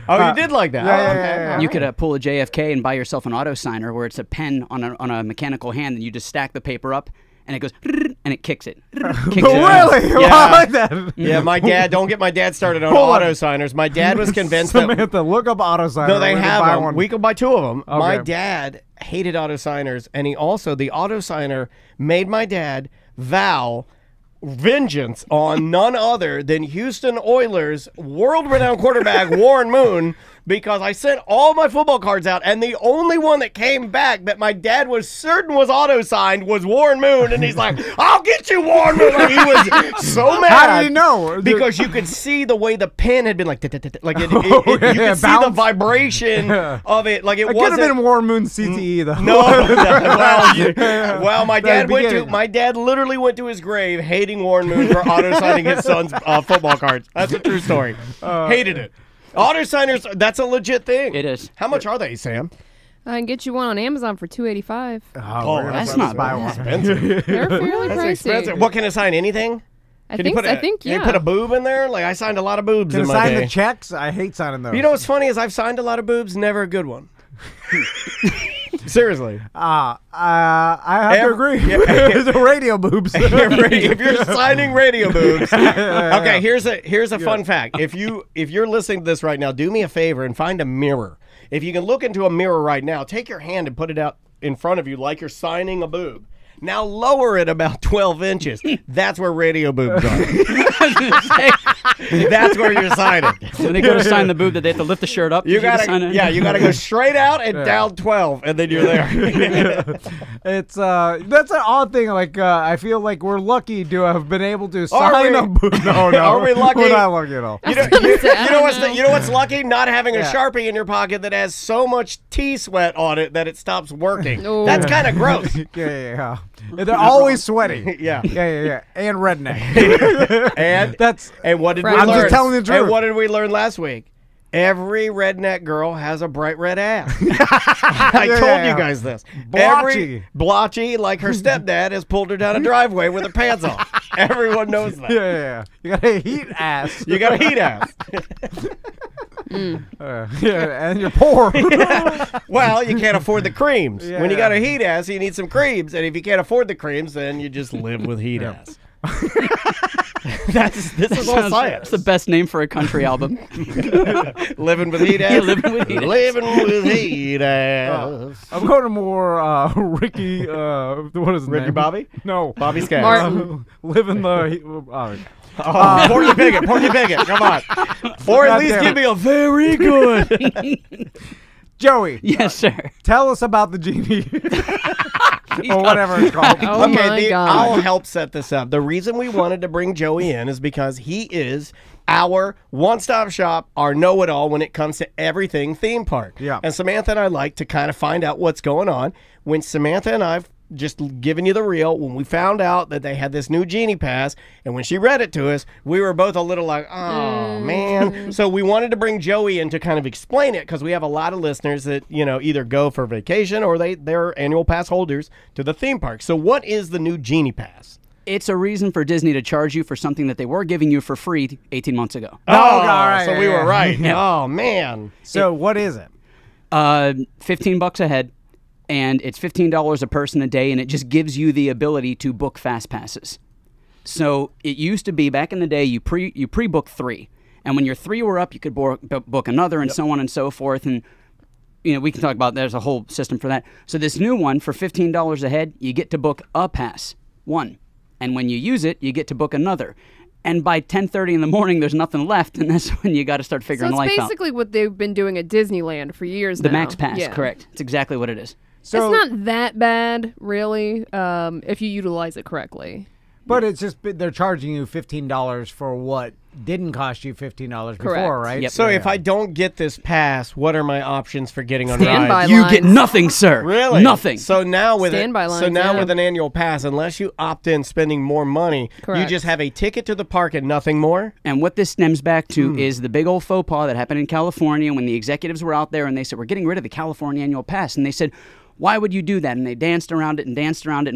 Speaker 2: Oh, you did like that?
Speaker 1: Yeah,
Speaker 2: Oh,
Speaker 1: yeah,
Speaker 2: okay.
Speaker 1: yeah.
Speaker 5: You could pull a JFK and buy yourself an auto signer where it's a pen on a mechanical hand, and you just stack the paper up, and it goes and it kicks it. Kicks it.
Speaker 1: Really?
Speaker 2: Yeah.
Speaker 1: I like that.
Speaker 2: Yeah, my dad. Don't get my dad started on
Speaker 1: Hold on.
Speaker 2: auto signers. My dad was convinced that
Speaker 1: Samantha, look up auto signer.
Speaker 2: no, they
Speaker 1: We're gonna
Speaker 2: have
Speaker 1: buy
Speaker 2: them.
Speaker 1: one.
Speaker 2: We could buy 2 of them. My
Speaker 1: Okay.
Speaker 2: dad hated auto signers, and he also the auto signer made my dad vow vengeance on none other than Houston Oilers world-renowned quarterback Warren Moon because I sent all my football cards out, and the only one that came back that my dad was certain was auto-signed was Warren Moon, and he's like, I'll get you, Warren Moon. Like, he was so mad.
Speaker 1: How did he know?
Speaker 2: Because you could see the way the pen had been like, like you
Speaker 1: yeah,
Speaker 2: could see the
Speaker 1: bounce.
Speaker 2: vibration of it. Like it
Speaker 1: It could
Speaker 2: wasn't.
Speaker 1: have been Warren Moon CTE though.
Speaker 2: No, well, my dad
Speaker 1: beginning.
Speaker 2: My dad literally went to his grave hating Warren Moon for auto-signing his son's football cards. That's a true story. Hated it. Auto-signers, that's a legit thing.
Speaker 5: It is.
Speaker 2: How much are they, Sam?
Speaker 4: I can get you one on Amazon for $285.
Speaker 1: Oh,
Speaker 5: that's not
Speaker 1: buy
Speaker 5: bad.
Speaker 1: one.
Speaker 2: Expensive.
Speaker 4: They're fairly
Speaker 2: That's
Speaker 4: pricey.
Speaker 2: expensive. What, can it sign anything?
Speaker 4: I
Speaker 2: Can you
Speaker 4: think,
Speaker 2: put
Speaker 4: I think,
Speaker 2: Can
Speaker 4: yeah.
Speaker 2: you put a boob in there? Like, I signed a lot of boobs
Speaker 1: Can
Speaker 2: in
Speaker 1: I
Speaker 2: my
Speaker 1: sign
Speaker 2: day.
Speaker 1: the checks? I hate signing those.
Speaker 2: You know what's funny is I've signed a lot of boobs, never a good one. Seriously.
Speaker 1: I have to agree. The radio boobs.
Speaker 2: If you're signing radio boobs. Okay, here's a fun fact. If you're listening to this right now, do me a favor and find a mirror. If you can look into a mirror right now, take your hand and put it out in front of you like you're signing a boob. Now lower it about 12 inches. That's where radio boobs are. That's where you're signing.
Speaker 5: When they go to sign the boob, that they have to lift the shirt up.
Speaker 2: You
Speaker 5: to sign
Speaker 2: gotta,
Speaker 5: it?
Speaker 2: yeah, you gotta go straight out and down 12, and then you're there.
Speaker 1: It's that's an odd thing. Like I feel like we're lucky to have been able to
Speaker 2: Are
Speaker 1: sign
Speaker 2: we?
Speaker 1: a boob. No,
Speaker 2: Are we lucky?
Speaker 1: We're not lucky at all.
Speaker 2: You know, you know what's lucky? Not having a
Speaker 1: Yeah.
Speaker 2: Sharpie in your pocket that has so much tea sweat on it that it stops working.
Speaker 4: Oh.
Speaker 2: That's kind of gross.
Speaker 1: Yeah. They're always sweaty.
Speaker 2: Yeah.
Speaker 1: Yeah. And redneck.
Speaker 2: And
Speaker 1: That's.
Speaker 2: what did we
Speaker 4: I'm
Speaker 2: learn?
Speaker 1: just telling the truth.
Speaker 2: And what did we learn last week? Every redneck girl has a bright red ass. I told
Speaker 1: Yeah.
Speaker 2: you guys this.
Speaker 1: Blotchy.
Speaker 2: Blotchy, like her stepdad has pulled her down a driveway with her pants off. Everyone knows that.
Speaker 1: Yeah. You got a heat ass.
Speaker 2: You got a heat ass.
Speaker 1: Yeah, and you're poor.
Speaker 2: Well, you can't afford the creams.
Speaker 1: Yeah.
Speaker 2: When you got a heat ass, you need some creams. And if you can't afford the creams, then you just live with heat ass. This is all
Speaker 5: That's
Speaker 2: science.
Speaker 5: the best name for a country album.
Speaker 2: Living with heat ass.
Speaker 5: Yeah, living with heat ass.
Speaker 2: Living with heat ass.
Speaker 1: I'm going to more Ricky. What is his
Speaker 2: Ricky
Speaker 1: name?
Speaker 2: Bobby?
Speaker 1: No.
Speaker 2: Bobby Scaggs.
Speaker 4: Martin.
Speaker 1: Living the.
Speaker 2: Porky Pigget, come on. Or at least
Speaker 1: damn
Speaker 2: give me a very good.
Speaker 1: Joey,
Speaker 5: Yes, sir.
Speaker 1: tell us about the genie. Or whatever it's called.
Speaker 4: Oh my God.
Speaker 2: I'll help set this up. The reason we wanted to bring Joey in is because he is our one-stop shop, our know-it-all when it comes to everything theme park.
Speaker 1: Yeah.
Speaker 2: And Samantha and I like to kind of find out what's going on. When Samantha and I've just giving you the real, when we found out that they had this new Genie Pass, and when she read it to us, we were both a little like, oh, man. So we wanted to bring Joey in to kind of explain it, because we have a lot of listeners that, either go for vacation or they're annual pass holders to the theme park. So what is the new Genie Pass?
Speaker 5: It's a reason for Disney to charge you for something that they were giving you for free 18 months ago.
Speaker 2: All
Speaker 1: right,
Speaker 2: so
Speaker 1: yeah,
Speaker 2: we
Speaker 1: yeah.
Speaker 2: were right. Oh, man.
Speaker 1: So what is it?
Speaker 5: $15 a head, and it's $15 a person a day, and it just gives you the ability to book fast passes. So it used to be back in the day you pre-book 3, and when your 3 were up, you could book another, and so on and so forth. And we can talk about there's a whole system for that. So this new one for $15 a head, you get to book a pass, one, and when you use it, you get to book another. And by 10:30 in the morning, there's nothing left, and that's when you got to start
Speaker 4: So
Speaker 5: figuring
Speaker 4: it's
Speaker 5: life out.
Speaker 4: basically what they've been doing at Disneyland for years
Speaker 5: The
Speaker 4: now.
Speaker 5: Max Pass,
Speaker 4: Yeah.
Speaker 5: correct. It's exactly what it is.
Speaker 1: So,
Speaker 4: It's not that bad, really, if you utilize it correctly.
Speaker 1: but it's just they're charging you $15 for what didn't cost you $15 before,
Speaker 4: Correct.
Speaker 1: right?
Speaker 5: Yep.
Speaker 2: So if I don't get this pass, what are my options for getting on
Speaker 4: Standby
Speaker 2: rides?
Speaker 5: You
Speaker 4: lines.
Speaker 5: get nothing, sir.
Speaker 2: Really?
Speaker 5: Nothing.
Speaker 2: So now with
Speaker 4: Standby lines,
Speaker 2: with
Speaker 4: yeah.
Speaker 2: an annual pass, unless you opt in spending more money, you
Speaker 4: Correct.
Speaker 2: just have a ticket to the park and nothing more?
Speaker 5: And what this stems back to is the big old faux pas that happened in California when the executives were out there and they said, we're getting rid of the California annual pass. And they said, why would you do that? And they danced around it. And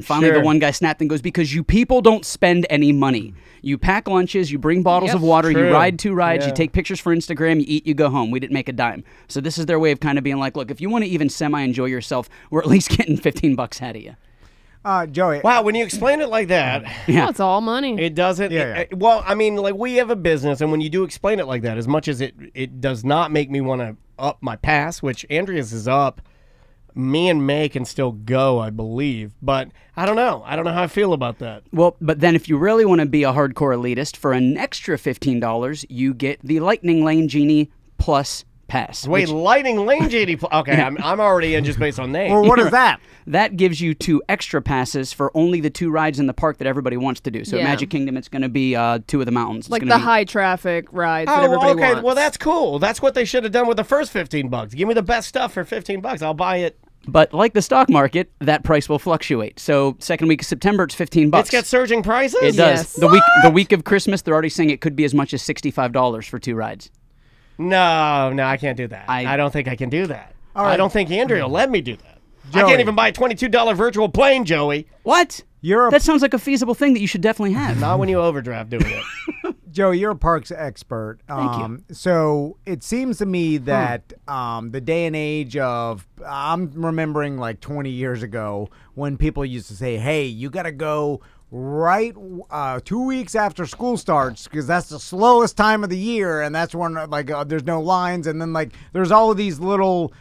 Speaker 5: finally
Speaker 2: Sure.
Speaker 5: the one guy snapped and goes, because you people don't spend any money. You pack lunches, you bring bottles
Speaker 4: Yep.
Speaker 5: of water,
Speaker 2: True.
Speaker 5: you ride 2 rides,
Speaker 2: Yeah.
Speaker 5: you take pictures for Instagram, you eat, you go home. We didn't make a dime. So this is their way of kind of being like, look, if you want to even semi-enjoy yourself, we're at least getting $15 out of you.
Speaker 1: Joey.
Speaker 2: Wow, when you explain it like that,
Speaker 5: Yeah.
Speaker 4: Well, it's all money.
Speaker 2: it doesn't.
Speaker 1: Yeah.
Speaker 2: Well, I mean, like we have a business, and when you do explain it like that, as much as it does not make me want to up my pass, which Andrea's is up. Me and May can still go, I believe, but I don't know. I don't know how I feel about that.
Speaker 5: Well, but then if you really want to be a hardcore elitist, for an extra $15, you get the Lightning Lane Genie plus pass.
Speaker 2: Wait,
Speaker 5: which-
Speaker 2: Lightning Lane JD. Okay, I'm already in just based on name.
Speaker 1: Well, what is that?
Speaker 5: That gives you 2 extra passes for only the 2 rides in the park that everybody wants to do. So at
Speaker 4: Yeah.
Speaker 5: Magic Kingdom, it's going to be 2 of the mountains. It's
Speaker 4: Like
Speaker 5: gonna
Speaker 4: the
Speaker 5: be-
Speaker 4: high traffic rides that
Speaker 2: Oh,
Speaker 4: everybody
Speaker 2: okay.
Speaker 4: wants.
Speaker 2: Well, that's cool. That's what they should have done with the first $15. Give me the best stuff for $15. I'll buy it.
Speaker 5: But like the stock market, that price will fluctuate. So second week of September, it's $15.
Speaker 2: It's got surging prices.
Speaker 5: It does.
Speaker 4: Yes.
Speaker 5: The week of Christmas, they're already saying it could be as much as $65 for 2 rides.
Speaker 2: No, I can't do that. I don't think I can do that.
Speaker 1: right.
Speaker 2: I don't think Andrea will let me do that. I
Speaker 1: Joey.
Speaker 2: can't even buy a $22 virtual plane, Joey.
Speaker 5: What?
Speaker 1: That
Speaker 5: sounds like a feasible thing that you should definitely have.
Speaker 2: Not when you overdraft doing it.
Speaker 1: Joe, you're a parks expert.
Speaker 5: Thank you.
Speaker 1: So it seems to me that the day and age of, I'm remembering like 20 years ago when people used to say, hey, you got to go right 2 weeks after school starts because that's the slowest time of the year. And that's when there's no lines. And then there's all of these little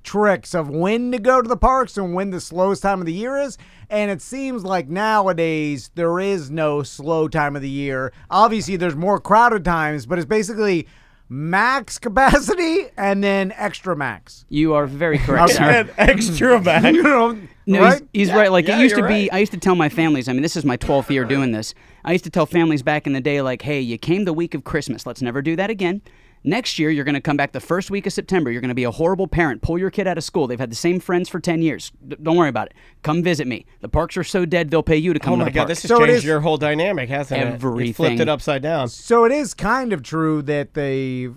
Speaker 1: tricks of when to go to the parks and when the slowest time of the year is. And it seems like nowadays there is no slow time of the year. Obviously, there's more crowded times, but it's basically max capacity and then extra max.
Speaker 5: You are very correct, sir.
Speaker 2: And extra back.
Speaker 1: You know,
Speaker 5: No,
Speaker 1: right?
Speaker 5: he's right. Like
Speaker 2: Yeah,
Speaker 5: it used to
Speaker 2: you're
Speaker 5: be,
Speaker 2: right.
Speaker 5: I used to tell my families, I mean, this is my 12th year doing this. I used to tell families back in the day, like, hey, you came the week of Christmas. Let's never do that again. Next year, you're going to come back the first week of September. You're going to be a horrible parent. Pull your kid out of school. They've had the same friends for 10 years. Don't worry about it. Come visit me. The parks are so dead, they'll pay you to come
Speaker 2: Oh
Speaker 5: to
Speaker 2: my
Speaker 5: the
Speaker 2: God,
Speaker 5: park.
Speaker 2: this has
Speaker 1: So it
Speaker 2: changed
Speaker 1: is-
Speaker 2: your whole dynamic, hasn't it? It flipped
Speaker 5: Everything.
Speaker 2: it upside down.
Speaker 1: So it is kind of true that the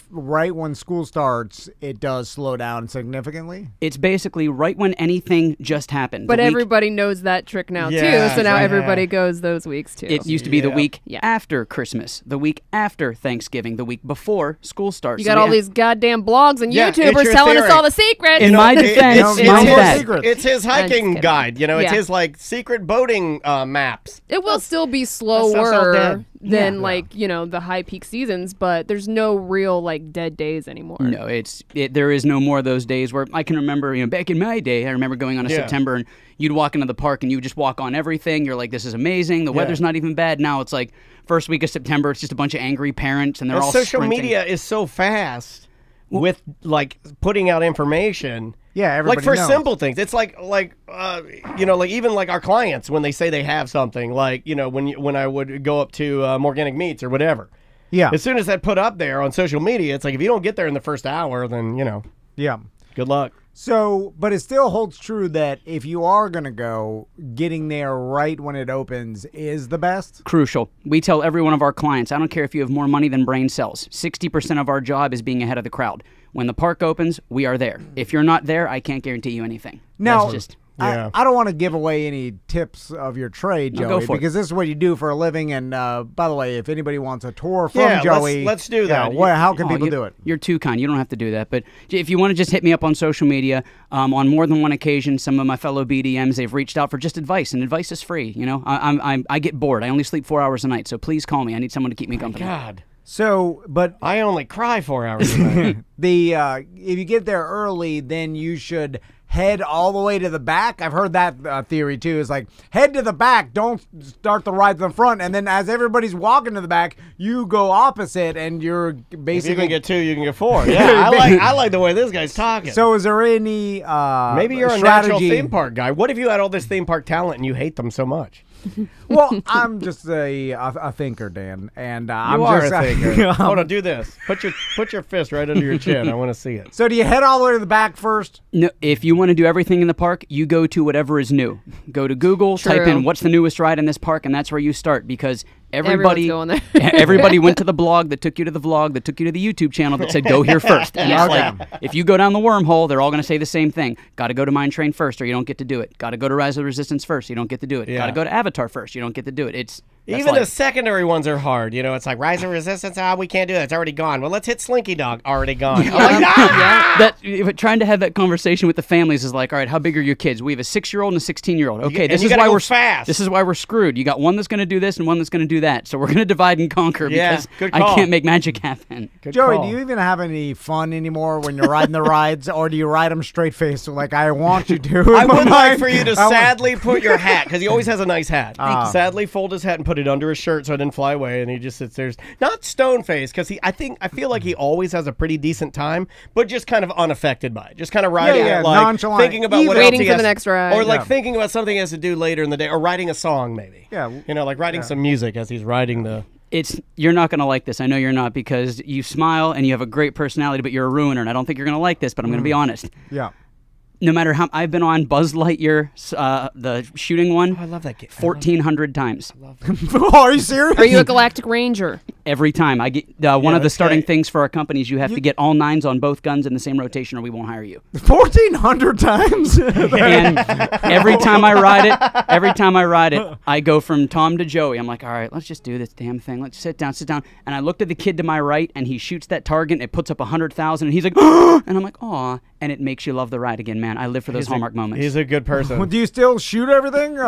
Speaker 1: right when school starts, it does slow down significantly.
Speaker 5: It's basically right when anything just happened.
Speaker 4: But
Speaker 5: The week-
Speaker 4: everybody knows that trick now
Speaker 2: Yeah,
Speaker 4: too, so now
Speaker 2: right.
Speaker 4: everybody goes those weeks too.
Speaker 5: It used to be the
Speaker 2: Yeah.
Speaker 5: week
Speaker 4: Yeah.
Speaker 5: after Christmas, the week after Thanksgiving, the week before school starts.
Speaker 4: you
Speaker 5: So
Speaker 4: got
Speaker 5: we
Speaker 4: all
Speaker 5: have-
Speaker 4: these goddamn blogs and
Speaker 2: Yeah, it's
Speaker 4: YouTubers
Speaker 2: your
Speaker 4: telling us
Speaker 2: theory.
Speaker 4: all the secrets.
Speaker 5: In my defense,
Speaker 1: it's-
Speaker 5: my
Speaker 1: it's-
Speaker 5: bad.
Speaker 1: secret.
Speaker 2: It's his
Speaker 4: I'm just
Speaker 2: hiking
Speaker 4: kidding.
Speaker 2: guide. You know, it's
Speaker 4: Yeah.
Speaker 2: his like secret boating maps.
Speaker 4: It will still be
Speaker 2: all
Speaker 4: slower
Speaker 2: dead.
Speaker 4: than
Speaker 5: Yeah.
Speaker 4: like, the high peak seasons, but there's no real like dead days anymore.
Speaker 5: No, there is no more of those days where I can remember, back in my day, I remember going on a
Speaker 2: Yeah.
Speaker 5: September and you'd walk into the park and you would just walk on everything. You're like, this is amazing. The weather's not even bad. Now it's like first week of September, it's just a bunch of angry parents and they're
Speaker 2: Well,
Speaker 5: all
Speaker 2: social
Speaker 5: sprinting.
Speaker 2: media is so fast with like putting out information.
Speaker 1: Yeah, everybody
Speaker 2: like for
Speaker 1: knows.
Speaker 2: simple things. It's like even like our clients when they say they have something, like when I would go up to Organic Meats or whatever.
Speaker 1: Yeah,
Speaker 2: As soon as that put up there on social media, it's like if you don't get there in the first hour, then
Speaker 1: yeah.
Speaker 2: good luck.
Speaker 1: So, but it still holds true that if you are going to go, getting there right when it opens is the best.
Speaker 5: Crucial. We tell every one of our clients, I don't care if you have more money than brain cells. 60% of our job is being ahead of the crowd. When the park opens, we are there. If you're not there, I can't guarantee you anything.
Speaker 1: Now,
Speaker 5: That's just
Speaker 2: Yeah.
Speaker 1: I don't want to give away any tips of your trade,
Speaker 5: No,
Speaker 1: Joey,
Speaker 5: go for it.
Speaker 1: because this is what you do for a living. And by the way, if anybody wants a tour from
Speaker 2: Yeah,
Speaker 1: Joey,
Speaker 2: let's do that.
Speaker 1: How can people
Speaker 5: you,
Speaker 1: do it?
Speaker 5: You're too kind. You don't have to do that. But if you want to just hit me up on social media, on more than one occasion, some of my fellow BDMs, they've reached out for just advice, and advice is free. I get bored. I only sleep 4 hours a night, so please call me. I need someone to keep me company.
Speaker 2: God,
Speaker 1: So, but
Speaker 2: I only cry 4 hours a night.
Speaker 1: if you get there early, then you should head all the way to the back. I've heard that theory too. Is like head to the back, don't start the ride to the front, and then as everybody's walking to the back, you go opposite, and you're
Speaker 2: If you
Speaker 1: basically.
Speaker 2: can get 2, you can get 4. Yeah, I like the way this guy's talking.
Speaker 1: So, is there any
Speaker 2: maybe you're a natural theme park guy. What if you had all this theme park talent and you hate them so much?
Speaker 1: Well, I'm just a thinker, Dan, and I'm
Speaker 2: You are
Speaker 1: just
Speaker 2: a thinker. Hold on, do this. Put your fist right under your chin. I want to see it.
Speaker 1: So, do you head all the way to the back first?
Speaker 5: No, if you want to do everything in the park, you go to whatever is new. Go to Google, type
Speaker 4: True.
Speaker 5: in what's the newest ride in this park, and that's where you start because everybody
Speaker 4: Everyone's going there.
Speaker 5: everybody went to the blog that took you to the vlog that took you to the YouTube channel that said go here first. And it's like if you go down the wormhole, they're all going to say the same thing. Got to go to Mine Train first, or you don't get to do it. Got to go to Rise of the Resistance first, you don't get to do it.
Speaker 2: Yeah.
Speaker 5: Got to go to Avatar first, you don't get to do it. That's
Speaker 2: Even the
Speaker 5: life.
Speaker 2: secondary ones are hard. It's like Rise of Resistance. We can't do that. It's already gone. Well, let's hit Slinky Dog. Already gone. I'm like,
Speaker 5: Trying to have that conversation with the families is like, all right, how big are your kids? We have a 6-year-old and a 16-year-old. Okay,
Speaker 2: and
Speaker 5: this
Speaker 2: you
Speaker 5: is
Speaker 2: gotta
Speaker 5: why
Speaker 2: go
Speaker 5: we're
Speaker 2: fast.
Speaker 5: This is why we're screwed. You got one that's going to do this and one that's going to do that. So we're going to divide and conquer
Speaker 2: Yeah,
Speaker 5: because
Speaker 2: good
Speaker 5: I
Speaker 2: call.
Speaker 5: can't make magic happen.
Speaker 2: Good
Speaker 1: Joey,
Speaker 2: call.
Speaker 1: do you even have any fun anymore when you're riding the rides, or do you ride them straight faced like I want you to?
Speaker 2: I would like for you to sadly put your hat, because he always has a nice hat. Sadly fold his hat and put put it under his shirt so it didn't fly away, and he just sits there, not stone faced, because I feel like he always has a pretty decent time, but just kind of unaffected by it, just kind of riding it, like
Speaker 1: nonchalant.
Speaker 2: thinking about what
Speaker 4: waiting
Speaker 2: else he
Speaker 4: for
Speaker 2: has,
Speaker 4: the next ride,
Speaker 2: or like thinking about something he has to do later in the day, or writing a song maybe.
Speaker 1: Yeah,
Speaker 2: you know, like writing some music as he's riding the.
Speaker 5: You're not going to like this. I know you're not, because you smile and you have a great personality, but you're a ruiner, and I don't think you're going to like this, but I'm going to be honest.
Speaker 1: Yeah.
Speaker 5: No matter how I've been on Buzz Lightyear, the shooting one.
Speaker 2: Oh, I love that game.
Speaker 5: 1,400 times.
Speaker 1: Are you serious?
Speaker 4: Are you a Galactic Ranger?
Speaker 5: Every time I get one of the starting things for our company is you have to get all 9s on both guns in the same rotation, or we won't hire you.
Speaker 1: 1,400 times.
Speaker 5: And every time I ride it, I go from Tom to Joey. I'm like, all right, let's just do this damn thing. Let's sit down. And I looked at the kid to my right, and he shoots that target. And it puts up 100,000, and he's like, and I'm like, aw, and it makes you love the ride again, man. I live for those Hallmark moments.
Speaker 2: He's a good person.
Speaker 1: Well, do you still shoot everything?
Speaker 5: You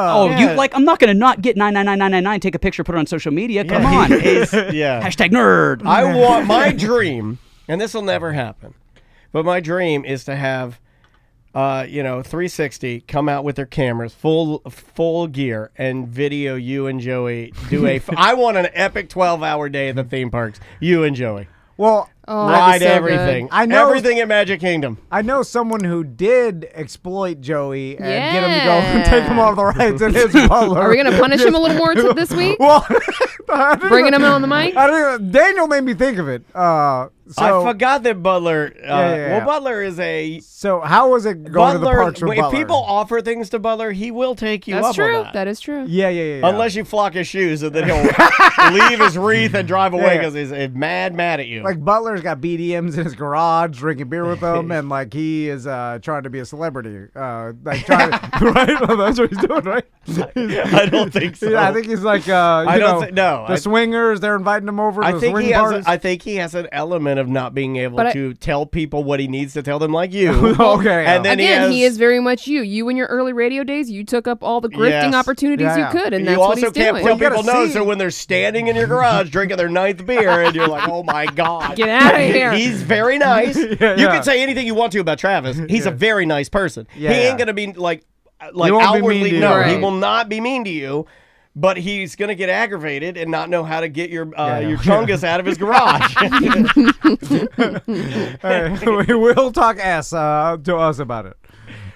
Speaker 5: like? I'm not gonna not get 99999, take a picture, put it on social media. Come on,
Speaker 2: yeah.
Speaker 5: Hashtag nerd.
Speaker 2: I want my dream, and this will never happen, but my dream is to have, 360 come out with their cameras, full gear, and video you and Joey do I want an epic 12-hour day at the theme parks. You and Joey.
Speaker 1: Well,
Speaker 2: ride everything.
Speaker 1: I know
Speaker 2: everything at Magic Kingdom.
Speaker 1: I know someone who did exploit Joey and get him to go and take him off the rides in his butler.
Speaker 4: Are we going to punish him a little more this week?
Speaker 1: Well,
Speaker 4: bringing him on the mic?
Speaker 1: Daniel made me think of it.
Speaker 2: I forgot that Butler.
Speaker 1: Yeah.
Speaker 2: Well, Butler is a.
Speaker 1: So how was it going to the parks with
Speaker 2: if
Speaker 1: Butler?
Speaker 2: people offer things to Butler, he will take you
Speaker 4: That's
Speaker 2: up
Speaker 4: true.
Speaker 2: on that.
Speaker 4: That is true.
Speaker 1: Yeah.
Speaker 2: Unless you flock his shoes, and then he'll leave his wreath and drive away because he's mad at you.
Speaker 1: Like Butler's got BDMs in his garage, drinking beer with them, and like he is trying to be a celebrity. Right? Well, that's what he's doing, right?
Speaker 2: I don't think so.
Speaker 1: Yeah, I think he's like the swingers. They're inviting him over to the swing parties.
Speaker 2: I think he has an element of not being able to tell people what he needs to tell them, like you.
Speaker 1: Okay.
Speaker 2: And then
Speaker 4: he is very much you. You in your early radio days, you took up all the grifting opportunities you could, and that's what he's doing.
Speaker 2: You also can't tell people no, so when they're standing in your garage drinking their 9th beer, and you're like, oh my God.
Speaker 4: Get out of here.
Speaker 2: He's very nice. You can say anything you want to about Travis. He's a very nice person. He ain't going to be like outwardly, he will not be mean to you. But he's going to get aggravated and not know how to get your chungus out of his garage.
Speaker 1: We will talk ass to us about it.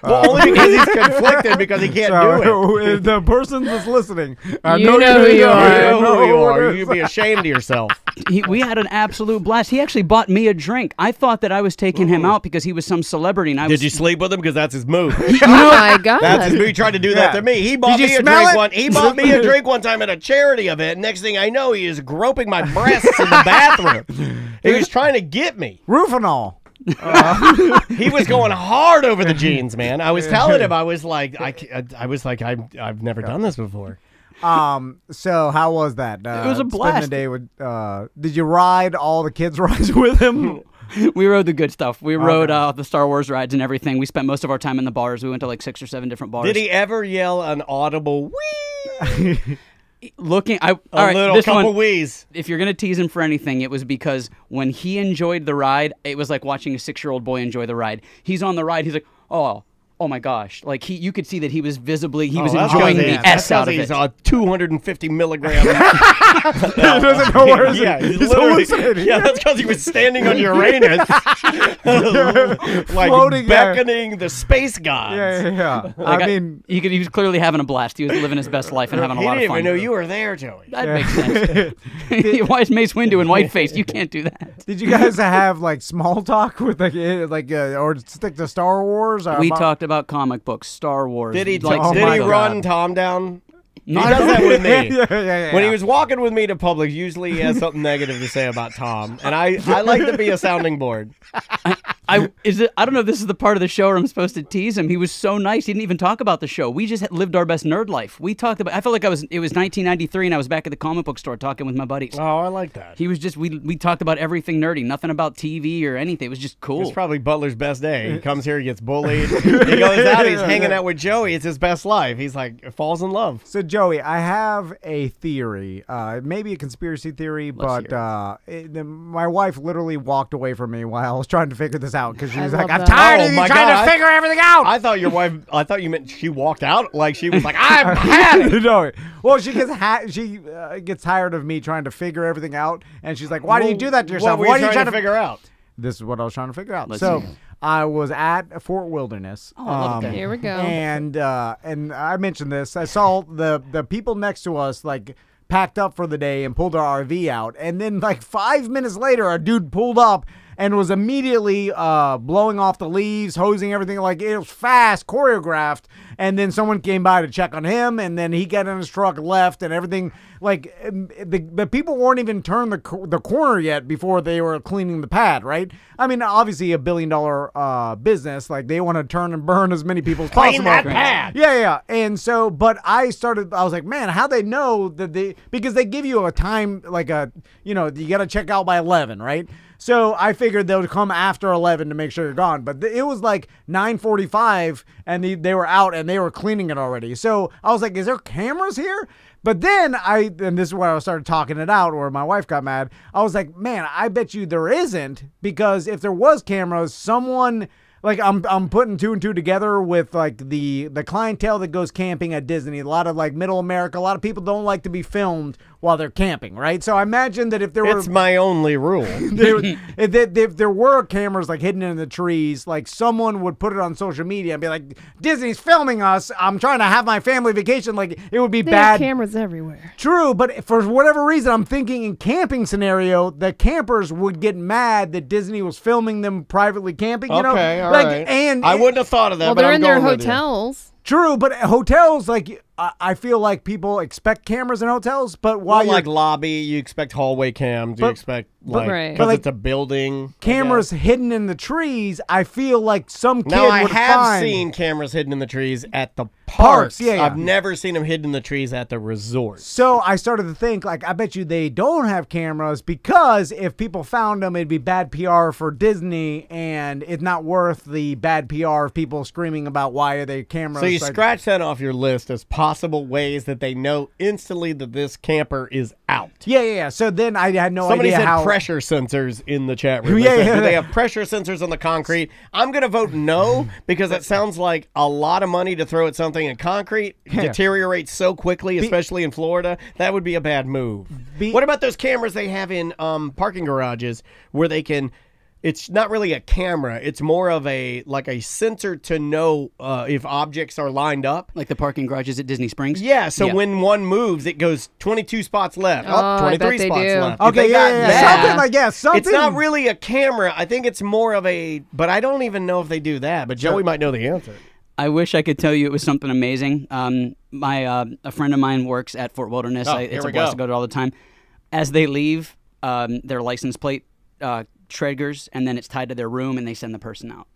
Speaker 2: Well, only because he's conflicted because he can't do it.
Speaker 1: The person that's listening,
Speaker 4: you know who you are.
Speaker 2: You know who you are. You'd be ashamed of yourself.
Speaker 5: We had an absolute blast. He actually bought me a drink. I thought that I was taking him out because he was some celebrity. And
Speaker 2: Did you sleep with him? Because that's his move.
Speaker 4: Oh my God!
Speaker 2: That's his move. He tried to do that to me. He bought me a drink He bought me a drink one time at a charity event. Next thing I know, he is groping my breasts in the bathroom. He was trying to get me.
Speaker 1: Rufinol.
Speaker 2: He was going hard over the jeans, man. I was telling him, I was like, I've never done this before.
Speaker 1: So how was that?
Speaker 5: It was a blast.
Speaker 1: The day with, did you ride all the kids' rides with him?
Speaker 5: We rode the good stuff. We rode the Star Wars rides and everything. We spent most of our time in the bars. We went to like 6 or 7 different bars.
Speaker 2: Did he ever yell an audible wee? Couple wheeze.
Speaker 5: If you're gonna tease him for anything, it was because when he enjoyed the ride, it was like watching a 6-year-old boy enjoy the ride. He's on the ride. He's like, oh my gosh! Like you could see that he was visibly enjoying the S out of it.
Speaker 2: He's on 250 milligrams.
Speaker 1: He doesn't know where he's hallucinating.
Speaker 2: Yeah, that's because he was standing on Uranus, like
Speaker 1: floating,
Speaker 2: beckoning the space gods.
Speaker 1: Yeah.
Speaker 5: Like
Speaker 1: I mean,
Speaker 5: he was clearly having a blast. He was living his best life and having a lot of fun.
Speaker 2: He didn't even know you were there, Joey.
Speaker 5: That makes sense. Why is Mace Windu in whiteface? You can't do that.
Speaker 1: Did you guys have like small talk with or stick to Star Wars?
Speaker 5: We talked about comic books, Star Wars.
Speaker 2: Did he
Speaker 1: God.
Speaker 2: run Tom down? He does that with me.
Speaker 1: Yeah.
Speaker 2: When he was walking with me to Publix, usually he has something negative to say about Tom, and I like to be a sounding board.
Speaker 5: I don't know if this is the part of the show where I'm supposed to tease him. He was so nice. He didn't even talk about the show. We just lived our best nerd life. We talked about. I felt like it was 1993 and I was back at the comic book store talking with my buddies.
Speaker 2: Oh, I like that.
Speaker 5: He was just we talked about everything nerdy, nothing about TV or anything. It was just cool.
Speaker 2: It's probably Butler's best day. He comes here, he gets bullied. He goes out, he's hanging out with Joey. It's his best life. He's like falls in love.
Speaker 1: So Joey, I have a theory. Maybe a conspiracy theory, but my wife literally walked away from me while I was trying to figure this us out because she was
Speaker 4: I
Speaker 1: like,
Speaker 4: love
Speaker 1: I'm
Speaker 4: that.
Speaker 1: tired of
Speaker 2: Oh,
Speaker 1: you
Speaker 2: my
Speaker 1: trying
Speaker 2: God,
Speaker 1: to figure everything out.
Speaker 2: I thought you meant she walked out like she was like, I've had it.
Speaker 1: No. Well, she gets tired of me trying to figure everything out, and she's like, "Why do you do that to yourself?
Speaker 2: What
Speaker 1: Why
Speaker 2: were you
Speaker 1: are you
Speaker 2: trying to figure out?
Speaker 1: This is what I was trying to figure out.
Speaker 5: Let's
Speaker 1: So
Speaker 5: see.
Speaker 1: I was at Fort Wilderness.
Speaker 5: Oh, I love that.
Speaker 4: Here we go.
Speaker 1: And I mentioned this. I saw the people next to us like packed up for the day and pulled our RV out, and then like 5 minutes later, a dude pulled up and was immediately blowing off the leaves, hosing everything. Like, it was fast, choreographed. And then someone came by to check on him, and then he got in his truck, left, and everything. Like, the people weren't even turned the corner yet before they were cleaning the pad, right? I mean, obviously a $1 billion business. Like, they want to turn and burn as many people as possible.
Speaker 2: Clean that pad.
Speaker 1: Yeah. And so, but I was like, man, how they know that because they give you a time, like you got to check out by 11, right? So I figured they would come after 11 to make sure you're gone. But it was like 9:45, and they were out, and they were cleaning it already. So I was like, is there cameras here? But then and this is where I started talking it out, where my wife got mad. I was like, man, I bet you there isn't, because if there was cameras, someone... Like, I'm putting two and two together with, like, the clientele that goes camping at Disney. A lot of, like, middle America. A lot of people don't like to be filmed while they're camping, right? So I imagine that if there were...
Speaker 2: It's my only rule.
Speaker 1: if there were cameras, like, hidden in the trees, like, someone would put it on social media and be like, Disney's filming us. I'm trying to have my family vacation. Like, it would be
Speaker 4: They
Speaker 1: bad.
Speaker 4: have cameras everywhere.
Speaker 1: True, but for whatever reason, I'm thinking in camping scenario, the campers would get mad that Disney was filming them privately camping. You know,
Speaker 2: Okay, all
Speaker 1: like,
Speaker 2: right.
Speaker 1: and
Speaker 2: I wouldn't have thought of that.
Speaker 4: Well,
Speaker 2: but
Speaker 4: they're
Speaker 2: I'm
Speaker 4: in their
Speaker 2: going with you.
Speaker 4: hotels.
Speaker 1: True, but hotels, like, I feel like people expect cameras in hotels, but while
Speaker 2: Well,
Speaker 1: you're
Speaker 2: like lobby, you expect hallway cams. You expect like
Speaker 4: Right.
Speaker 2: because
Speaker 1: But, like,
Speaker 2: it's a building.
Speaker 1: cameras hidden in the trees, I feel like some kid
Speaker 2: Now I
Speaker 1: would
Speaker 2: have
Speaker 1: find.
Speaker 2: seen cameras hidden in the trees at the
Speaker 1: Parks,
Speaker 2: parks.
Speaker 1: yeah.
Speaker 2: I've never seen them hidden in the trees at the resort.
Speaker 1: So I started to think, like, I bet you they don't have cameras, because if people found them, it'd be bad PR for Disney, and it's not worth the bad PR of people screaming about why are they cameras.
Speaker 2: So you
Speaker 1: like,
Speaker 2: scratch that off your list as possible ways that they know instantly that this camper is out.
Speaker 1: Yeah. So then I had no
Speaker 2: Somebody
Speaker 1: idea
Speaker 2: said
Speaker 1: how.
Speaker 2: pressure sensors in the chat room.
Speaker 1: Yeah,
Speaker 2: They said,
Speaker 1: yeah.
Speaker 2: Do they have pressure sensors on the concrete? I'm going to vote no, because it sounds like a lot of money to throw at something in concrete. Deteriorates so quickly, especially in Florida. That would be a bad move. What about those cameras they have in parking garages where they can... It's not really a camera. It's more of a sensor to know if objects are lined up.
Speaker 5: Like the parking garages at Disney Springs?
Speaker 2: Yeah, so when one moves, it goes 22 spots left.
Speaker 4: Oh,
Speaker 2: 23
Speaker 4: I bet they
Speaker 2: spots
Speaker 4: do.
Speaker 2: left. If
Speaker 1: Okay,
Speaker 2: they got
Speaker 1: yeah.
Speaker 2: that,
Speaker 1: Something like something.
Speaker 2: it's not really a camera. I think it's more of a... But I don't even know if they do that. But Joey might know the answer.
Speaker 5: I wish I could tell you it was something amazing. A friend of mine works at Fort Wilderness.
Speaker 2: Oh,
Speaker 5: It's
Speaker 2: here
Speaker 5: a
Speaker 2: we
Speaker 5: blast
Speaker 2: go.
Speaker 5: to go to all the time. As they leave, their license plate triggers, and then it's tied to their room, and they send the person out.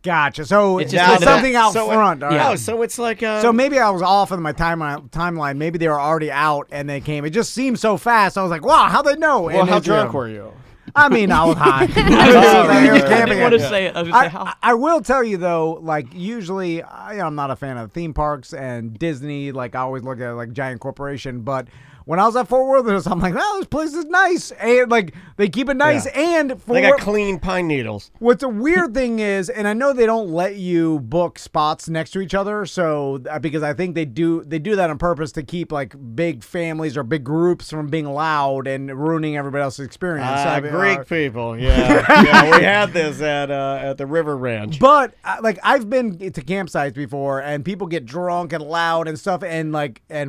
Speaker 1: Gotcha. So
Speaker 5: It's
Speaker 1: it's
Speaker 5: just
Speaker 1: something out
Speaker 2: So
Speaker 1: front. all right.
Speaker 2: Oh, so it's like...
Speaker 1: So maybe I was off in my timeline. Maybe they were already out and they came. It just seemed so fast. I was like, wow, how'd they know?
Speaker 2: well,
Speaker 1: And
Speaker 2: how
Speaker 1: it's,
Speaker 2: drunk were you?
Speaker 1: I mean, I was high.
Speaker 5: I didn't want to
Speaker 2: Yeah.
Speaker 5: say it. I was going to say, how?
Speaker 1: I will tell you though, like usually I'm not a fan of theme parks and Disney. Like I always look at it like giant corporation, but when I was at Fort Wilderness, I'm like, well, this place is nice, and like they keep it nice, and
Speaker 2: They got clean pine needles.
Speaker 1: What's a weird thing is, and I know they don't let you book spots next to each other, so because I think they do that on purpose to keep like big families or big groups from being loud and ruining everybody else's experience.
Speaker 2: Greek people, yeah, we had this at the River Ranch.
Speaker 1: But like I've been to campsites before, and people get drunk and loud and stuff, and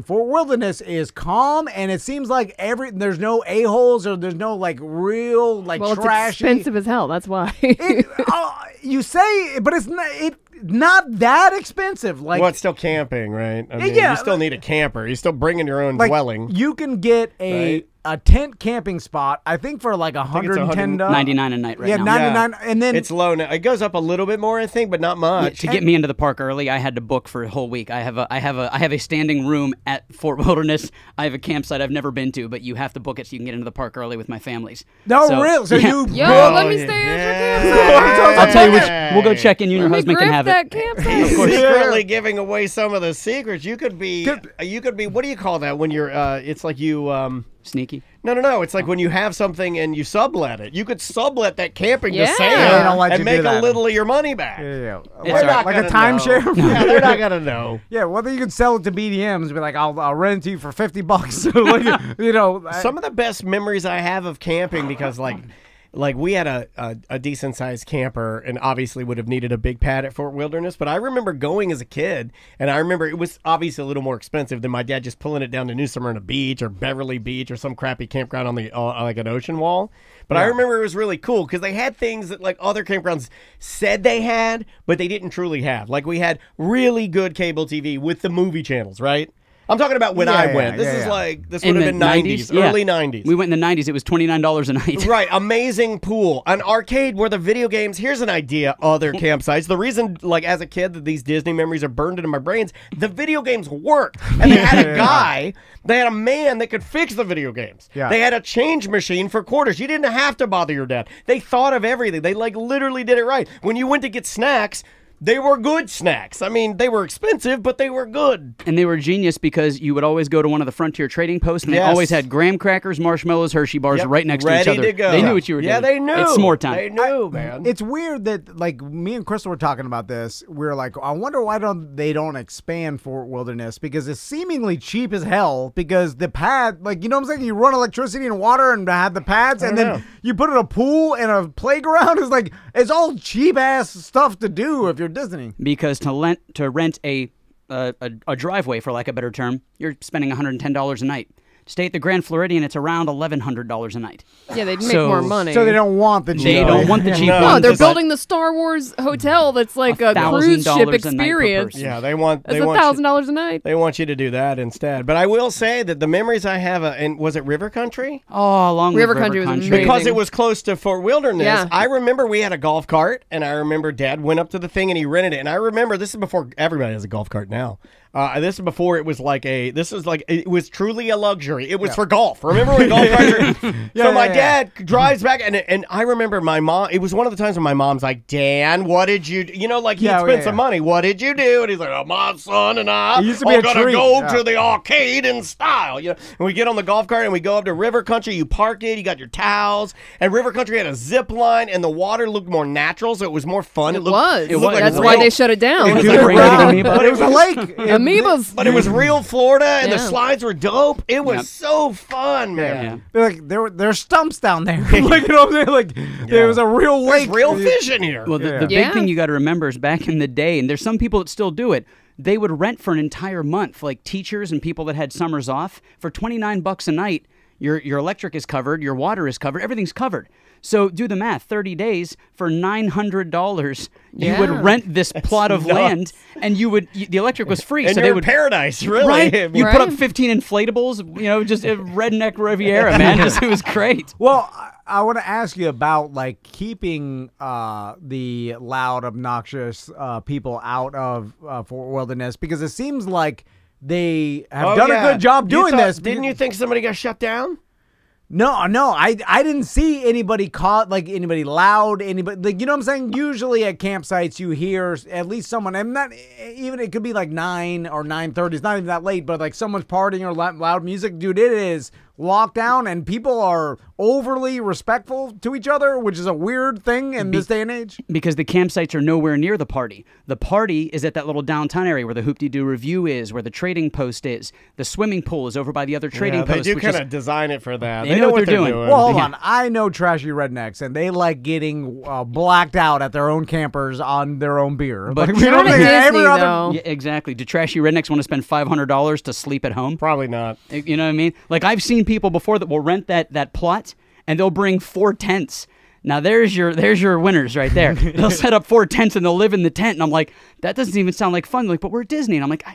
Speaker 1: Fort Wilderness is calm, and it seems like there's no a-holes or there's no like real like
Speaker 4: Well,
Speaker 1: trashy.
Speaker 4: it's expensive as hell. That's why.
Speaker 1: You say, but it's not that expensive. Like,
Speaker 2: Well, it's still camping, right? I mean,
Speaker 1: yeah,
Speaker 2: you still need a camper. You're still bringing your own
Speaker 1: like
Speaker 2: dwelling.
Speaker 1: you can get
Speaker 2: Right.
Speaker 1: a tent camping spot, I think for like $110.
Speaker 5: 99 a night right
Speaker 1: Yeah,
Speaker 5: now.
Speaker 1: 99, and then
Speaker 2: It's low now. It goes up a little bit more, I think, but not much.
Speaker 5: To get me into the park early, I had to book for a whole week. I have a standing room at Fort Wilderness. I have a campsite I've never been to, but you have to book it so you can get into the park early with my families.
Speaker 1: no,
Speaker 5: So,
Speaker 1: real. So
Speaker 5: yeah.
Speaker 1: you
Speaker 4: Yo, let me stay at your campsite.
Speaker 5: I'll tell you which. We'll go check in. You and your
Speaker 4: Let me
Speaker 5: husband can
Speaker 4: grip
Speaker 5: have
Speaker 4: that
Speaker 5: it.
Speaker 4: campsite.
Speaker 2: Of course, secretly giving away some of the secrets. You could be. What do you call that when you're? It's like you
Speaker 5: Sneaky.
Speaker 2: No. It's like when you have something and you sublet it. You could sublet that camping to
Speaker 4: Yeah.
Speaker 1: They
Speaker 2: Sam
Speaker 1: don't let you
Speaker 2: and
Speaker 1: do
Speaker 2: make a
Speaker 1: that.
Speaker 2: little of your money back.
Speaker 1: Yeah.
Speaker 2: They're not
Speaker 1: Like a
Speaker 2: gonna
Speaker 1: timeshare?
Speaker 2: know. Yeah, they're not gonna know.
Speaker 1: Yeah, whether you could sell it to BDMs and be like, I'll rent it to you for $50. Like, you know,
Speaker 2: Some of the best memories I have of camping, because like we had a decent sized camper and obviously would have needed a big pad at Fort Wilderness. But I remember going as a kid, and I remember it was obviously a little more expensive than my dad just pulling it down to New Smyrna Beach or Beverly Beach or some crappy campground on the like an ocean wall. But I remember it was really cool because they had things that like other campgrounds said they had, but they didn't truly have. Like we had really good cable TV with the movie channels, right? I'm talking about when I went. This would have been 90s, early 90s.
Speaker 5: We went in the 90s. It was $29 a night.
Speaker 2: Right. Amazing pool. An arcade where the video games, here's an idea, other campsites. The reason, like, as a kid, that these Disney memories are burned into my brains, the video games worked. And they had a guy, they had a man that could fix the video games.
Speaker 1: Yeah.
Speaker 2: They had a change machine for quarters. You didn't have to bother your dad. They thought of everything. They, like, literally did it right. When you went to get snacks, they were good snacks. I mean, they were expensive, but they were good.
Speaker 5: And they were genius because you would always go to one of the Frontier trading posts, and they always had graham crackers, marshmallows, Hershey bars right next to each other.
Speaker 2: Ready to go.
Speaker 5: They knew what you were doing.
Speaker 2: Yeah, they knew.
Speaker 5: It's s'more time.
Speaker 2: They knew, man.
Speaker 1: It's weird that, like, me and Crystal were talking about this. We were like, I wonder why they don't expand Fort Wilderness, because it's seemingly cheap as hell, because the pad, like, you know what I'm saying? You run electricity and water and have the pads, and then you put in a pool and a playground. It's like, it's all cheap-ass stuff to do if you're Disney.
Speaker 5: Because to rent a driveway, for lack of a better term, you're spending $110 a night. Stay at the Grand Floridian, it's around $1,100 a night.
Speaker 4: Yeah, they'd make more money.
Speaker 1: So they don't want the cheap.
Speaker 5: They don't want the cheap
Speaker 4: No,
Speaker 5: ones.
Speaker 4: they're building the Star Wars hotel that's like a cruise ship
Speaker 5: $1,000 a night per
Speaker 4: experience.
Speaker 5: person.
Speaker 2: Yeah, they want
Speaker 4: It's $1,000 a night.
Speaker 2: They want you to do that instead. But I will say that the memories I have, and was it River Country?
Speaker 5: Oh, along
Speaker 4: River
Speaker 5: with
Speaker 4: Country was amazing.
Speaker 2: Because it was close to Fort Wilderness.
Speaker 4: Yeah.
Speaker 2: I remember we had a golf cart, and I remember Dad went up to the thing and he rented it. And I remember, this is before everybody has a golf cart now. This is before it was like it was truly a luxury. It was for golf. Remember when golf carts were, so my dad drives back, and I remember my mom, it was one of the times when my mom's like, Dan, what did you do? You know, like he'd spend some money. What did you do? And he's like, my son and I are going to go to the arcade in style. You know, and we get on the golf cart and we go up to River Country. You park it. You got your towels. And River Country had a zip line, and the water looked more natural, so it was more fun.
Speaker 4: It was.
Speaker 2: Like
Speaker 4: That's why they shut it down.
Speaker 2: It was
Speaker 1: But it was a lake.
Speaker 4: Amoebas.
Speaker 2: But it was real Florida, and the slides were dope. It was so fun, man.
Speaker 1: They're like there's stumps down there. Like, you know what I'm saying? Like there was a real lake.
Speaker 2: There's real fish in here.
Speaker 5: Well, the big thing you got to remember is back in the day, and there's some people that still do it, they would rent for an entire month, like teachers and people that had summers off, for $29 a night. Your electric is covered, your water is covered, everything's covered. So do the math, 30 days for $900, you would rent this plot of land, and the electric was free.
Speaker 2: And
Speaker 5: so
Speaker 2: you're
Speaker 5: they would
Speaker 2: in paradise, really.
Speaker 5: Right? You put up 15 inflatables, just a redneck Riviera, man. It was great.
Speaker 1: Well, I want to ask you about like keeping the loud, obnoxious people out of Fort Wilderness, because it seems like they have done a good job doing this.
Speaker 2: Didn't you think somebody got shut down?
Speaker 1: No, I didn't see anybody caught, like anybody loud, anybody, like, you know what I'm saying? Usually at campsites you hear at least someone, and not even, it could be like 9 or 9:30, it's not even that late, but like someone's partying or loud music. Dude, it is lockdown, and people are overly respectful to each other, which is a weird thing in this day and age.
Speaker 5: Because the campsites are nowhere near the party. The party is at that little downtown area where the Hoop-de-Doo Review is, where the trading post is. The swimming pool is over by the other trading post.
Speaker 2: They do kind of design it for that.
Speaker 5: They know what they're doing.
Speaker 1: Well, hold on. I know trashy rednecks, and they like getting blacked out at their own campers on their own beer.
Speaker 5: But
Speaker 1: like,
Speaker 5: yeah, exactly. Do trashy rednecks want to spend $500 to sleep at home?
Speaker 2: Probably not.
Speaker 5: You know what I mean? Like, I've seen people before that will rent that plot, and they'll bring 4 tents. Now there's your winners right there. They'll set up 4 tents and they'll live in the tent, and I'm like, that doesn't even sound like fun. They're like, but we're at Disney, and I'm like,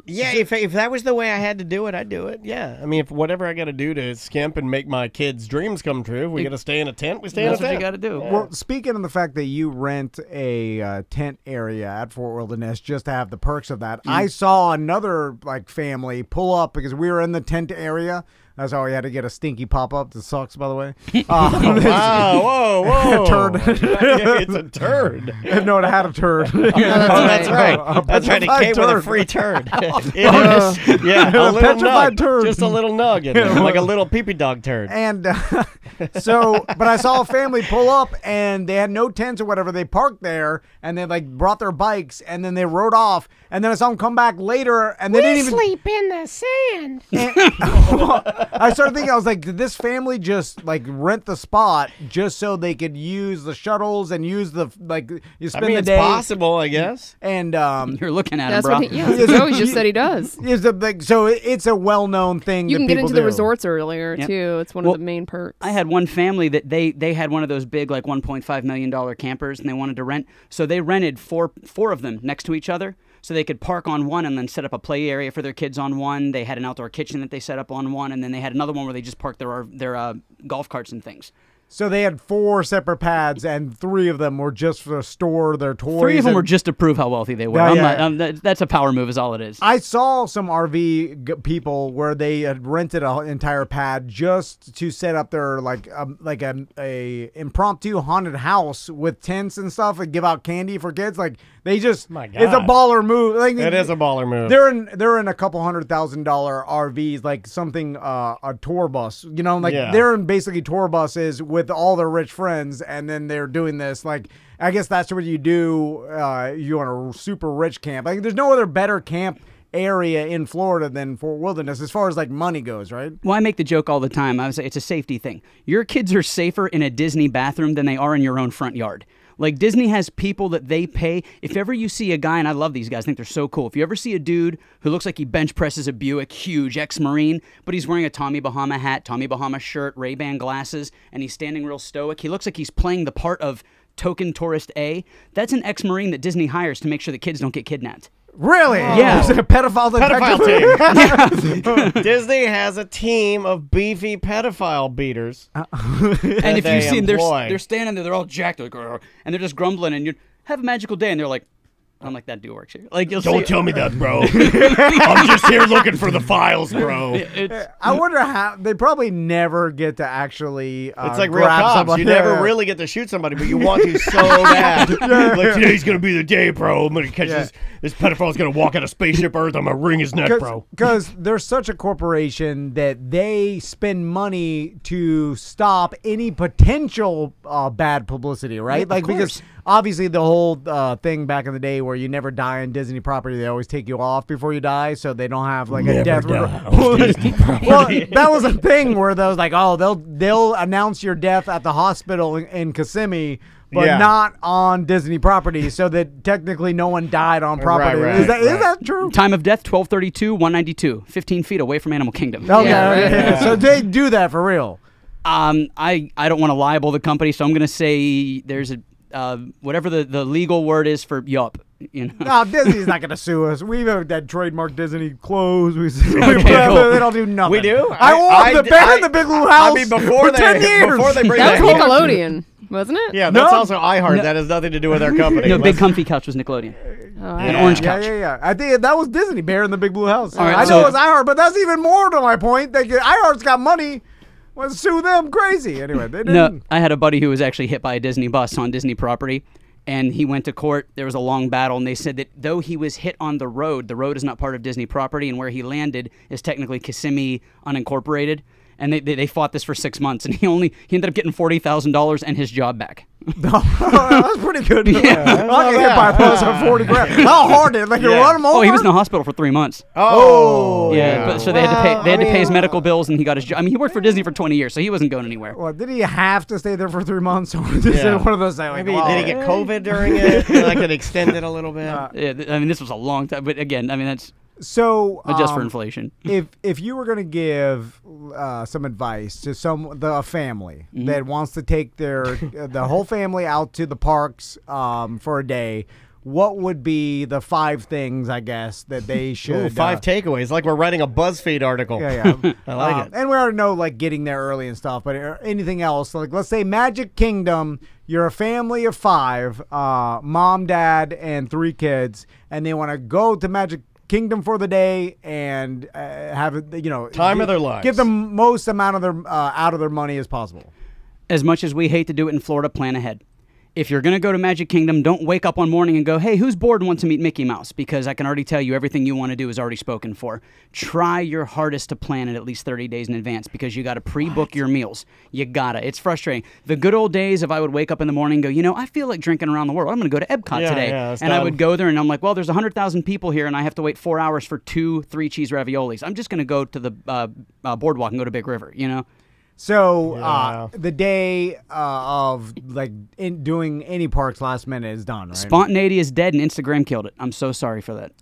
Speaker 2: yeah. If that was the way I had to do it, I'd do it. Yeah, I mean, if whatever I got to do to skimp and make my kids' dreams come true, we got to stay in a tent. We stay in a tent.
Speaker 5: That's what you got to do.
Speaker 1: Well, speaking of the fact that you rent a tent area at Fort Wilderness just to have the perks of that, I saw another like family pull up because we were in the tent area. That's how he had to get a stinky pop-up. That sucks, by the way.
Speaker 2: Wow, whoa.
Speaker 1: Turd.
Speaker 2: It's a turd.
Speaker 1: No, it had a turd.
Speaker 2: That's right. That's right. It came with a free turd. Yeah, a little
Speaker 1: petrified
Speaker 2: nug.
Speaker 1: turd.
Speaker 2: Just a little nug in there, like a little pee-pee dog turd.
Speaker 1: And but I saw a family pull up, and they had no tents or whatever. They parked there, and they like brought their bikes, and then they rode off. And then I saw them come back later, and they didn't even
Speaker 6: sleep in the sand.
Speaker 1: I started thinking, I was like, did this family just like rent the spot just so they could use the shuttles and use the you spend the
Speaker 2: it's
Speaker 1: day?
Speaker 2: Possible, I guess.
Speaker 1: And
Speaker 5: you're looking at him,
Speaker 4: That's
Speaker 5: bro.
Speaker 4: what Joey just said he does.
Speaker 1: So it's a well-known thing.
Speaker 4: You
Speaker 1: that
Speaker 4: can get
Speaker 1: people
Speaker 4: into the
Speaker 1: do.
Speaker 4: resorts earlier too. It's one of the main perks.
Speaker 5: I had one family that they had one of those big like $1.5 million campers, and they wanted to rent. So they rented four of them next to each other, so they could park on one and then set up a play area for their kids on one. They had an outdoor kitchen that they set up on one, and then they had another one where they just parked their golf carts and things.
Speaker 1: So they had 4 separate pads, and 3 of them were just to store their toys.
Speaker 5: 3 of them were just to prove how wealthy they were. That's a power move is all it is.
Speaker 1: I saw some RV people where they had rented an entire pad just to set up their like a impromptu haunted house with tents and stuff and give out candy for kids. Like they just, it's a baller move. Like,
Speaker 2: it is a baller move.
Speaker 1: They're in a couple $100,000 RVs, like something a tour bus. You know, like they're in basically tour buses with all their rich friends, and then they're doing this. Like, I guess that's what you do. You want a super rich camp. Like, there's no other better camp area in Florida than Fort Wilderness as far as like money goes, right?
Speaker 5: Well, I make the joke all the time. I would say it's a safety thing. Your kids are safer in a Disney bathroom than they are in your own front yard. Like, Disney has people that they pay. If ever you see a guy, and I love these guys, I think they're so cool. If you ever see a dude who looks like he bench presses a Buick, huge, ex-Marine, but he's wearing a Tommy Bahama hat, Tommy Bahama shirt, Ray-Ban glasses, and he's standing real stoic, he looks like he's playing the part of token tourist A. That's an ex-Marine that Disney hires to make sure the kids don't get kidnapped.
Speaker 1: Really?
Speaker 5: Yeah.
Speaker 1: Is it a pedophile
Speaker 2: team. Disney has a team of beefy pedophile beaters.
Speaker 5: And if you've seen, they're standing there, they're all jacked, like, and they're just grumbling, and you have a magical day, and they're like, I'm like, that do work here. Like,
Speaker 2: don't tell me that, bro. I'm just here looking for the files, bro.
Speaker 1: I wonder how they probably never get to actually.
Speaker 2: It's like real cops.
Speaker 1: Somebody.
Speaker 2: You never really get to shoot somebody, but you want to so bad. Like, today's gonna be the day, bro. I'm gonna catch this pedophile's gonna walk out of Spaceship Earth. I'm gonna wring his neck, bro.
Speaker 1: Because they're such a corporation that they spend money to stop any potential bad publicity, right?
Speaker 5: Yeah,
Speaker 1: because obviously the whole thing back in the day where you never die on Disney property, they always take you off before you die, so they don't have like a death. Well, that was a thing where they was like, oh, they'll announce your death at the hospital in Kissimmee, but not on Disney property, so that technically no one died on property. Is that true?
Speaker 5: Time of death 12/32/192, 15 feet away from Animal Kingdom.
Speaker 1: Okay, so they do that for real.
Speaker 5: I don't want to libel the company, so I'm gonna say there's a whatever the legal word is for yup. You know?
Speaker 1: No, Disney's not going to sue us. We've had trademark Disney clothes. They don't do nothing.
Speaker 2: We do.
Speaker 1: I wore the Bear in the Big Blue House.
Speaker 2: I mean, before they bring
Speaker 4: that was Nickelodeon, wasn't it?
Speaker 2: Yeah, that's also iHeart. No. That has nothing to do with our company.
Speaker 5: No, Big Comfy Couch was Nickelodeon. An orange couch.
Speaker 1: Yeah. I think that was Disney, Bear in the Big Blue House.
Speaker 5: All right,
Speaker 1: I know it was iHeart, but that's even more to my point. iHeart's got money. Let's sue them. Crazy. Anyway, they didn't.
Speaker 5: No, I had a buddy who was actually hit by a Disney bus on Disney property. And he went to court. There was a long battle, and they said that though he was hit on the road is not part of Disney property, and where he landed is technically Kissimmee unincorporated. And they fought this for 6 months, and he ended up getting $40,000 and his job back.
Speaker 1: That's pretty good. Yeah, I'll get hit by a bus for 40 grand. How hard did you run him over?
Speaker 5: Oh, he was in the hospital for 3 months.
Speaker 1: Oh,
Speaker 5: yeah. But, so they had to pay his medical bills, and he got his job. I mean, he worked for Disney for 20 years, so he wasn't going anywhere.
Speaker 1: Well, did he have to stay there for 3 months, or was it one of those? Like,
Speaker 2: maybe did he get COVID during it? I could extend it a little bit.
Speaker 5: Yeah, I mean, this was a long time, but again, I mean that's.
Speaker 1: So
Speaker 5: adjust for inflation.
Speaker 1: If you were going to give some advice to a family that wants to take the whole family out to the parks for a day, what would be the 5 things, I guess, that they should...
Speaker 2: 5 takeaways, like we're writing a BuzzFeed article.
Speaker 1: Yeah.
Speaker 2: I like it.
Speaker 1: And we already know, like, getting there early and stuff, but anything else, like, let's say Magic Kingdom, you're a family of 5, mom, dad, and 3 kids, and they want to go to Magic Kingdom for the day and have it,
Speaker 2: time of their lives.
Speaker 1: Get the most amount of their out of their money as possible.
Speaker 5: As much as we hate to do it in Florida, plan ahead. If you're going to go to Magic Kingdom, don't wake up one morning and go, hey, who's bored and wants to meet Mickey Mouse? Because I can already tell you everything you want to do is already spoken for. Try your hardest to plan it at least 30 days in advance because you got to pre-book your meals. You got to. It's frustrating. The good old days, if I would wake up in the morning and go, I feel like drinking around the world. I'm going to go to Epcot today. And I would go there and I'm like, well, there's 100,000 people here and I have to wait 4 hours for 2 3-cheese raviolis. I'm just going to go to the boardwalk and go to Big River,
Speaker 1: So the day of doing any parks last minute is done, right?
Speaker 5: Spontaneity is dead, and Instagram killed it. I'm so sorry for that.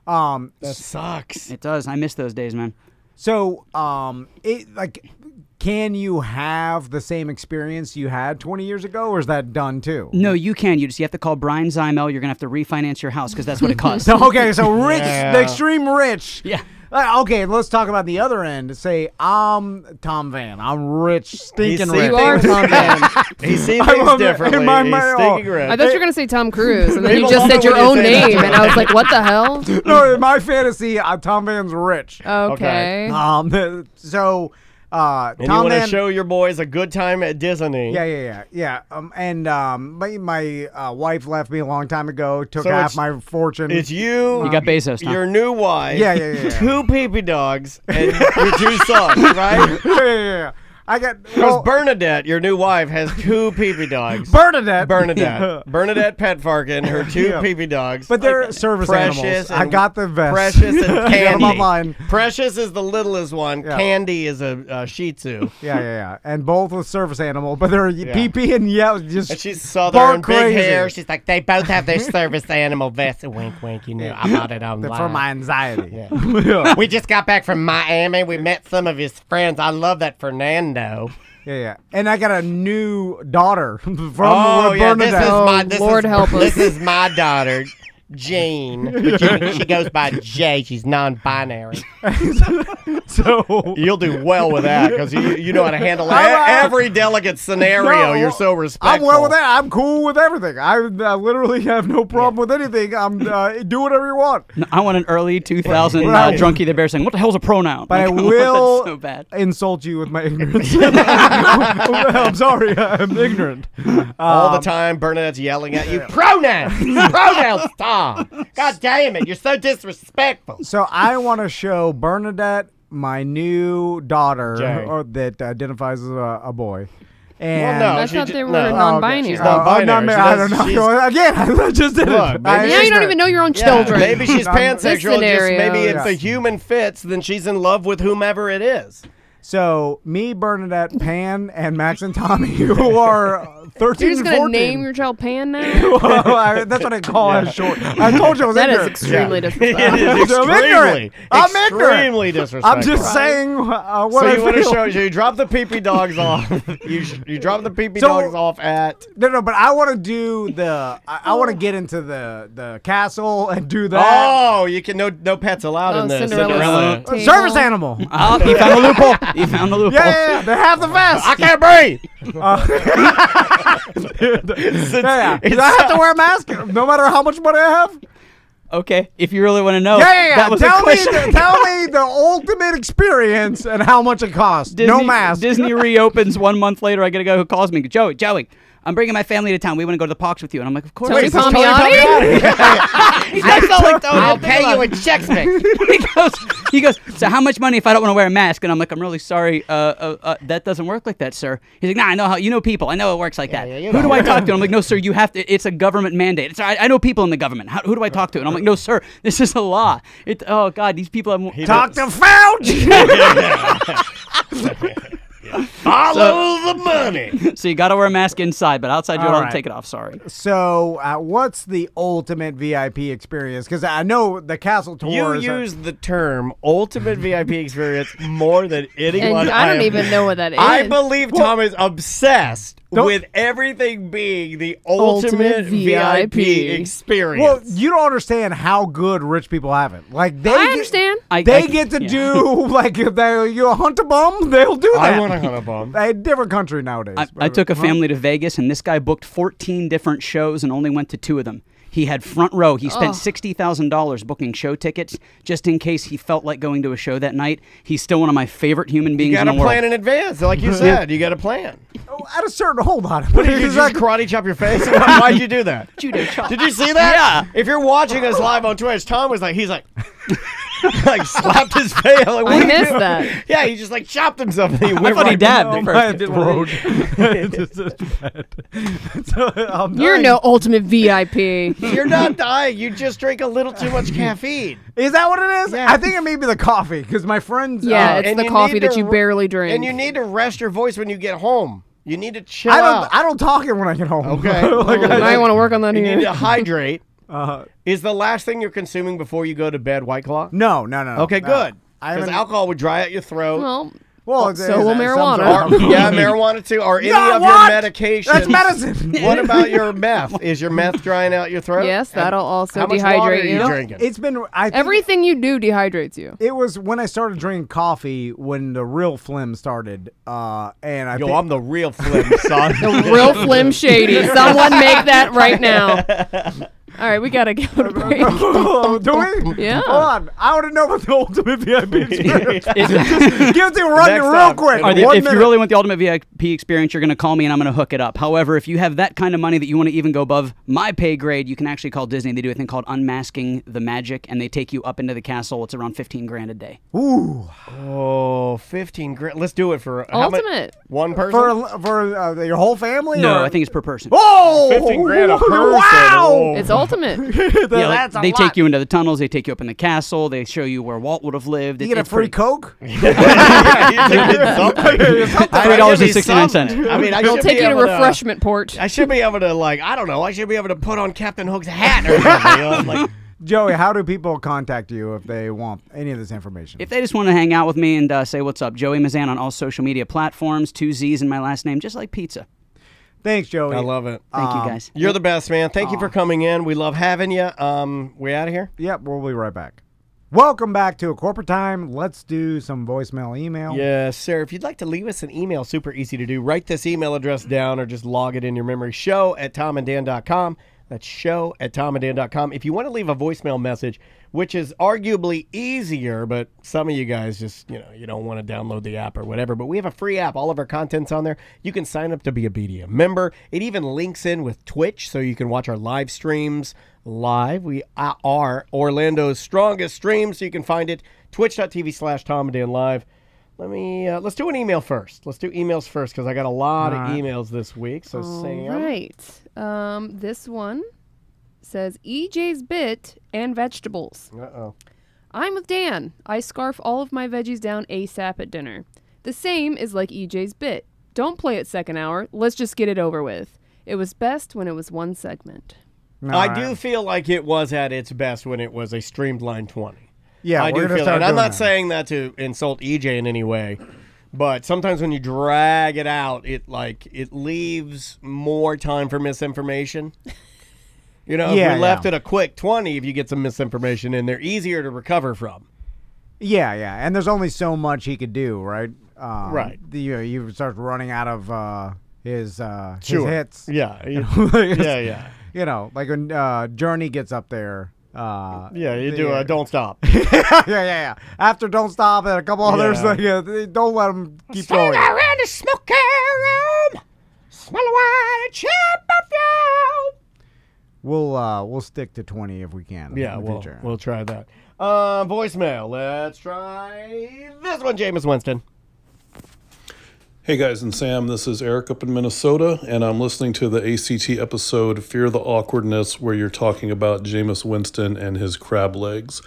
Speaker 2: That sucks.
Speaker 5: It does. I miss those days, man.
Speaker 1: So, can you have the same experience you had 20 years ago, or is that done too?
Speaker 5: No, you can. You have to call Brian Zymel. You're gonna have to refinance your house because that's what it costs.
Speaker 1: So rich, the extreme rich.
Speaker 5: Yeah.
Speaker 1: Okay, let's talk about the other end. Say, I'm Tom Van. I'm rich, stinking rich.
Speaker 4: You are Tom Van.
Speaker 2: He sees things differently. He's stinking rich.
Speaker 4: I thought you were going to say Tom Cruise, and then you just said your own name, and I was like, what the hell?
Speaker 1: No, in my fantasy, Tom Van's rich.
Speaker 4: Okay.
Speaker 2: And you want to show your boys a good time at Disney.
Speaker 1: Yeah. My wife left me a long time ago. Took half my fortune.
Speaker 2: It's you.
Speaker 5: You got Bezos.
Speaker 2: Your new wife.
Speaker 1: Yeah.
Speaker 2: 2 pee-pee dogs and your 2 sons, right?
Speaker 1: Yeah. I got
Speaker 2: because Bernadette, your new wife, has 2 pee-pee dogs.
Speaker 1: Bernadette,
Speaker 2: Pet Farkin, her 2 pee-pee dogs.
Speaker 1: But they're service animals. I got the vest.
Speaker 2: Precious and Candy.
Speaker 1: I
Speaker 2: Precious is the littlest one. Yeah. Candy is a Shih Tzu.
Speaker 1: Yeah. And both with service animal, but they're pee-pee and just.
Speaker 2: And she's southern, big hair.
Speaker 6: She's like, they both have their service animal vest. Wink, wink. I bought it online.
Speaker 1: For my anxiety.
Speaker 6: Yeah. We just got back from Miami. We met some of his friends. I love that Fernando.
Speaker 1: Yeah. And I got a new daughter from
Speaker 6: Bernadette.
Speaker 4: Lord help us.
Speaker 6: This is my daughter, Jean. She goes by Jay. She's non-binary.
Speaker 2: So you'll do well with that because you know how to handle every delicate scenario. You're so respectful.
Speaker 1: I'm well with that. I'm cool with everything. I literally have no problem with anything. I'm do whatever you want.
Speaker 5: No, I want an early 2000 Drunky the Bear saying, "What the hell's a pronoun?"
Speaker 1: But I will insult you with my ignorance. I'm sorry, I'm ignorant.
Speaker 2: All the time, Bernadette's yelling at you.
Speaker 6: Pronouns, Tom. God damn it, you're so disrespectful.
Speaker 1: So I want to show Bernadette my new daughter, that identifies as a boy. And
Speaker 4: I thought they were non-binary.
Speaker 2: She's non-binary.
Speaker 1: I don't know. Again, I just did it.
Speaker 4: Now you don't even know your own children.
Speaker 2: Maybe she's pansexual. Maybe if the human fits, then she's in love with whomever it is.
Speaker 1: So, me, Bernadette, Pan, and Max and Tommy, who are 13 and 14.
Speaker 4: You're just going to name your child Pan now?
Speaker 1: That's what I call it short. I told you I was
Speaker 4: that
Speaker 1: ignorant.
Speaker 4: Is extremely disrespectful.
Speaker 2: It is extremely disrespectful.
Speaker 1: I'm just saying what I
Speaker 2: so you
Speaker 1: feel.
Speaker 2: Want to show you drop the pee-pee dogs off. You drop the pee-pee dogs off at...
Speaker 1: No, but I want to do the... I want to get into the castle and do that.
Speaker 2: Oh, you can... No pets allowed in this.
Speaker 4: Cinderella.
Speaker 1: Service animel.
Speaker 5: He found a loophole. You found the loophole.
Speaker 1: Yeah, they have the vest.
Speaker 2: I can't breathe.
Speaker 1: I have to wear a mask no matter how much money I have.
Speaker 5: Okay, if you really want to know.
Speaker 1: That was tell me the ultimate experience and how much it costs. No mask.
Speaker 5: Disney reopens 1 month later. I get a guy who calls me, Joey, I'm bringing my family to town. We want to go to the parks with you. And I'm like, of course.
Speaker 4: Tony Palmiotti?
Speaker 6: I'll pay you in checks,
Speaker 5: He goes, so how much money if I don't want to wear a mask? And I'm like, I'm really sorry. That doesn't work like that, sir. He's like, nah, I know how. You know people. I know it works like that. Who do I talk to? I'm like, no, sir, you have to. It's a government mandate. I know people in the government. Who do I talk to? And I'm like, no, sir, this is a law. Oh, God, these people have...
Speaker 1: Talk to Fauci!
Speaker 2: Follow the money.
Speaker 5: So you got to wear a mask inside, but outside you're allowed to take it off. Sorry.
Speaker 1: So what's the ultimate VIP experience? Because I know the castle tour.
Speaker 2: You use the term ultimate VIP experience more than anyone.
Speaker 4: And I don't even know what that is.
Speaker 2: I believe Tom is obsessed with everything being the ultimate VIP experience.
Speaker 1: Well, you don't understand how good rich people have it. Like
Speaker 4: I understand.
Speaker 1: They get to do like if you hunt a bum, they'll do that.
Speaker 2: I want to hunt a bum.
Speaker 1: A different country nowadays.
Speaker 5: I took a family to Vegas, and this guy booked 14 different shows and only went to 2 of them. He had front row. He spent $60,000 booking show tickets just in case he felt like going to a show that night. He's still one of my favorite human beings in the world.
Speaker 2: You got to plan in advance, like you said. You got to plan.
Speaker 1: At a certain, hold on.
Speaker 2: What did you just karate chop your face? Why'd you do that?
Speaker 5: Judo chop.
Speaker 2: Did you see that?
Speaker 5: Yeah.
Speaker 2: If you're watching us live on Twitch, Tom was like, he's like, like slapped his face. Like, what
Speaker 4: I
Speaker 2: did you
Speaker 4: missed
Speaker 2: do?
Speaker 4: that.
Speaker 2: Yeah, he just like chopped himself. And he
Speaker 5: I
Speaker 2: went
Speaker 5: thought he
Speaker 2: right
Speaker 5: dabbed
Speaker 2: down.
Speaker 5: the first.
Speaker 4: You're no ultimate VIP.
Speaker 2: You're not dying. You just drink a little too much caffeine.
Speaker 1: Is that what it is?
Speaker 2: Yeah.
Speaker 1: I think it may be the coffee because my friends.
Speaker 4: Yeah, it's
Speaker 2: and
Speaker 4: the
Speaker 2: you
Speaker 4: coffee
Speaker 2: need
Speaker 4: that
Speaker 2: to
Speaker 4: you barely drink.
Speaker 2: And you need to rest your voice when you get home. You need to chill
Speaker 1: I
Speaker 2: out.
Speaker 1: don't talk it when I get home.
Speaker 2: Okay.
Speaker 4: I want to work on that
Speaker 2: You
Speaker 4: here.
Speaker 2: need to hydrate.
Speaker 1: Uh,
Speaker 2: Is the last thing you're consuming before you go to bed White Claw?
Speaker 1: no.
Speaker 2: Okay,
Speaker 1: no.
Speaker 2: good.
Speaker 1: I
Speaker 2: Because
Speaker 1: haven't-
Speaker 2: alcohol would dry out your throat.
Speaker 1: Well,
Speaker 4: so will marijuana.
Speaker 2: Or, yeah, marijuana too, or any
Speaker 1: No,
Speaker 2: of
Speaker 1: what?
Speaker 2: your medications.
Speaker 1: That's medicine.
Speaker 2: What about your meth? Is your meth drying out your throat?
Speaker 4: Yes, that'll also
Speaker 2: How much water are
Speaker 4: dehydrate
Speaker 2: you
Speaker 4: you.
Speaker 2: drinking?
Speaker 1: It's been. I think
Speaker 4: Everything you do dehydrates you.
Speaker 1: It was when I started drinking coffee when the real phlegm started, and I
Speaker 2: Yo,
Speaker 1: think
Speaker 2: I'm the real Flim, son.
Speaker 4: The real Flim Shady. Someone make that right now. All right, we gotta go to break.
Speaker 1: Do we?
Speaker 4: Yeah.
Speaker 1: Hold on. I want to know about the ultimate VIP experience. Just give it to run
Speaker 2: Next
Speaker 1: real
Speaker 2: time.
Speaker 1: quick.
Speaker 5: If
Speaker 1: One
Speaker 5: you
Speaker 1: minute.
Speaker 5: really want the ultimate VIP experience, you're going to call me and I'm going to hook it up. However, if you have that kind of money that you want to even go above my pay grade, you can actually call Disney. They do a thing called Unmasking the Magic, and they take you up into the castle. It's around $15,000 a day.
Speaker 1: Ooh.
Speaker 2: Oh, 15 grand. Let's do it for how much?
Speaker 4: Ultimate.
Speaker 2: One person?
Speaker 1: For your whole family?
Speaker 5: No,
Speaker 1: or?
Speaker 5: I think it's per person.
Speaker 1: Oh,
Speaker 2: 15 grand a person.
Speaker 1: Wow.
Speaker 2: Oh.
Speaker 4: It's ultimate.
Speaker 5: Yeah, like,
Speaker 1: That's a
Speaker 5: they
Speaker 1: lot.
Speaker 5: take you into the tunnels. They take you up in the castle. They show you where Walt would have lived.
Speaker 1: You get a
Speaker 5: It's
Speaker 1: free
Speaker 5: pretty-
Speaker 1: Coke?
Speaker 5: $3.69.
Speaker 2: I mean, I
Speaker 4: They'll
Speaker 2: should
Speaker 4: take
Speaker 2: be
Speaker 4: you to
Speaker 2: able
Speaker 4: refreshment port.
Speaker 2: I should be able to, like, I don't know. I should be able to put on Captain Hook's hat or something. You know? Like,
Speaker 1: Joey, how do people contact you if they want any of this information?
Speaker 5: If they just want to hang out with me and say what's up, Joey Mazzant on all social media platforms, 2 Z's in my last name, just like pizza.
Speaker 1: Thanks, Joey.
Speaker 2: I love it.
Speaker 5: Thank you, guys.
Speaker 2: You're the best, man. Thank you for coming in. We love having you. We out of here?
Speaker 1: Yep, we'll be right back. Welcome back to A Corporate Time. Let's do some voicemail email.
Speaker 2: Yes, sir. If you'd like to leave us an email, super easy to do. Write this email address down or just log it in your memory. show@tomanddan.com. That's show@tomanddan.com. If you want to leave a voicemail message, which is arguably easier, but some of you guys just, you don't want to download the app or whatever, but we have a free app. All of our content's on there. You can sign up to be a BDM member. It even links in with Twitch, so you can watch our live streams live. We are Orlando's strongest stream, so you can find it, twitch.tv/TomandDanLive. Let's do an email first. Let's do emails first because I got a lot of emails this week. So Sam.
Speaker 4: All right. This one says EJ's Bit and vegetables.
Speaker 2: Uh-oh.
Speaker 4: I'm with Dan. I scarf all of my veggies down ASAP at dinner. The same is like EJ's Bit. Don't play it second hour. Let's just get it over with. It was best when it was one segment.
Speaker 1: No,
Speaker 2: I do feel like it was at its best when it was a streamlined 20.
Speaker 1: Yeah,
Speaker 2: I
Speaker 1: we're
Speaker 2: do
Speaker 1: gonna
Speaker 2: feel
Speaker 1: start
Speaker 2: that. I'm
Speaker 1: doing
Speaker 2: not
Speaker 1: that.
Speaker 2: saying that to insult EJ in any way, but sometimes when you drag it out, it leaves more time for misinformation. If
Speaker 1: Yeah,
Speaker 2: we left
Speaker 1: yeah.
Speaker 2: it a quick 20, if you get some misinformation in, they're easier to recover from.
Speaker 1: Yeah, and there's only so much he could do, right?
Speaker 2: Right.
Speaker 1: You start running out of his
Speaker 2: Sure.
Speaker 1: hits.
Speaker 2: Yeah.
Speaker 1: Yeah.
Speaker 2: Yeah.
Speaker 1: Like when Journey gets up there.
Speaker 2: Yeah, you do a Don't Stop.
Speaker 1: yeah. After Don't Stop and a couple others, they don't let him keep going.
Speaker 6: around the smoky room, smell a white chip perfume.
Speaker 1: We'll stick to 20 if we can.
Speaker 2: Yeah,
Speaker 1: in the future.
Speaker 2: we'll try that. Voicemail. Let's try this one, Jameis Winston.
Speaker 7: Hey guys and Sam, this is Eric up in Minnesota, and I'm listening to the ACT episode Fear the Awkwardness, where you're talking about Jameis Winston and his crab legs.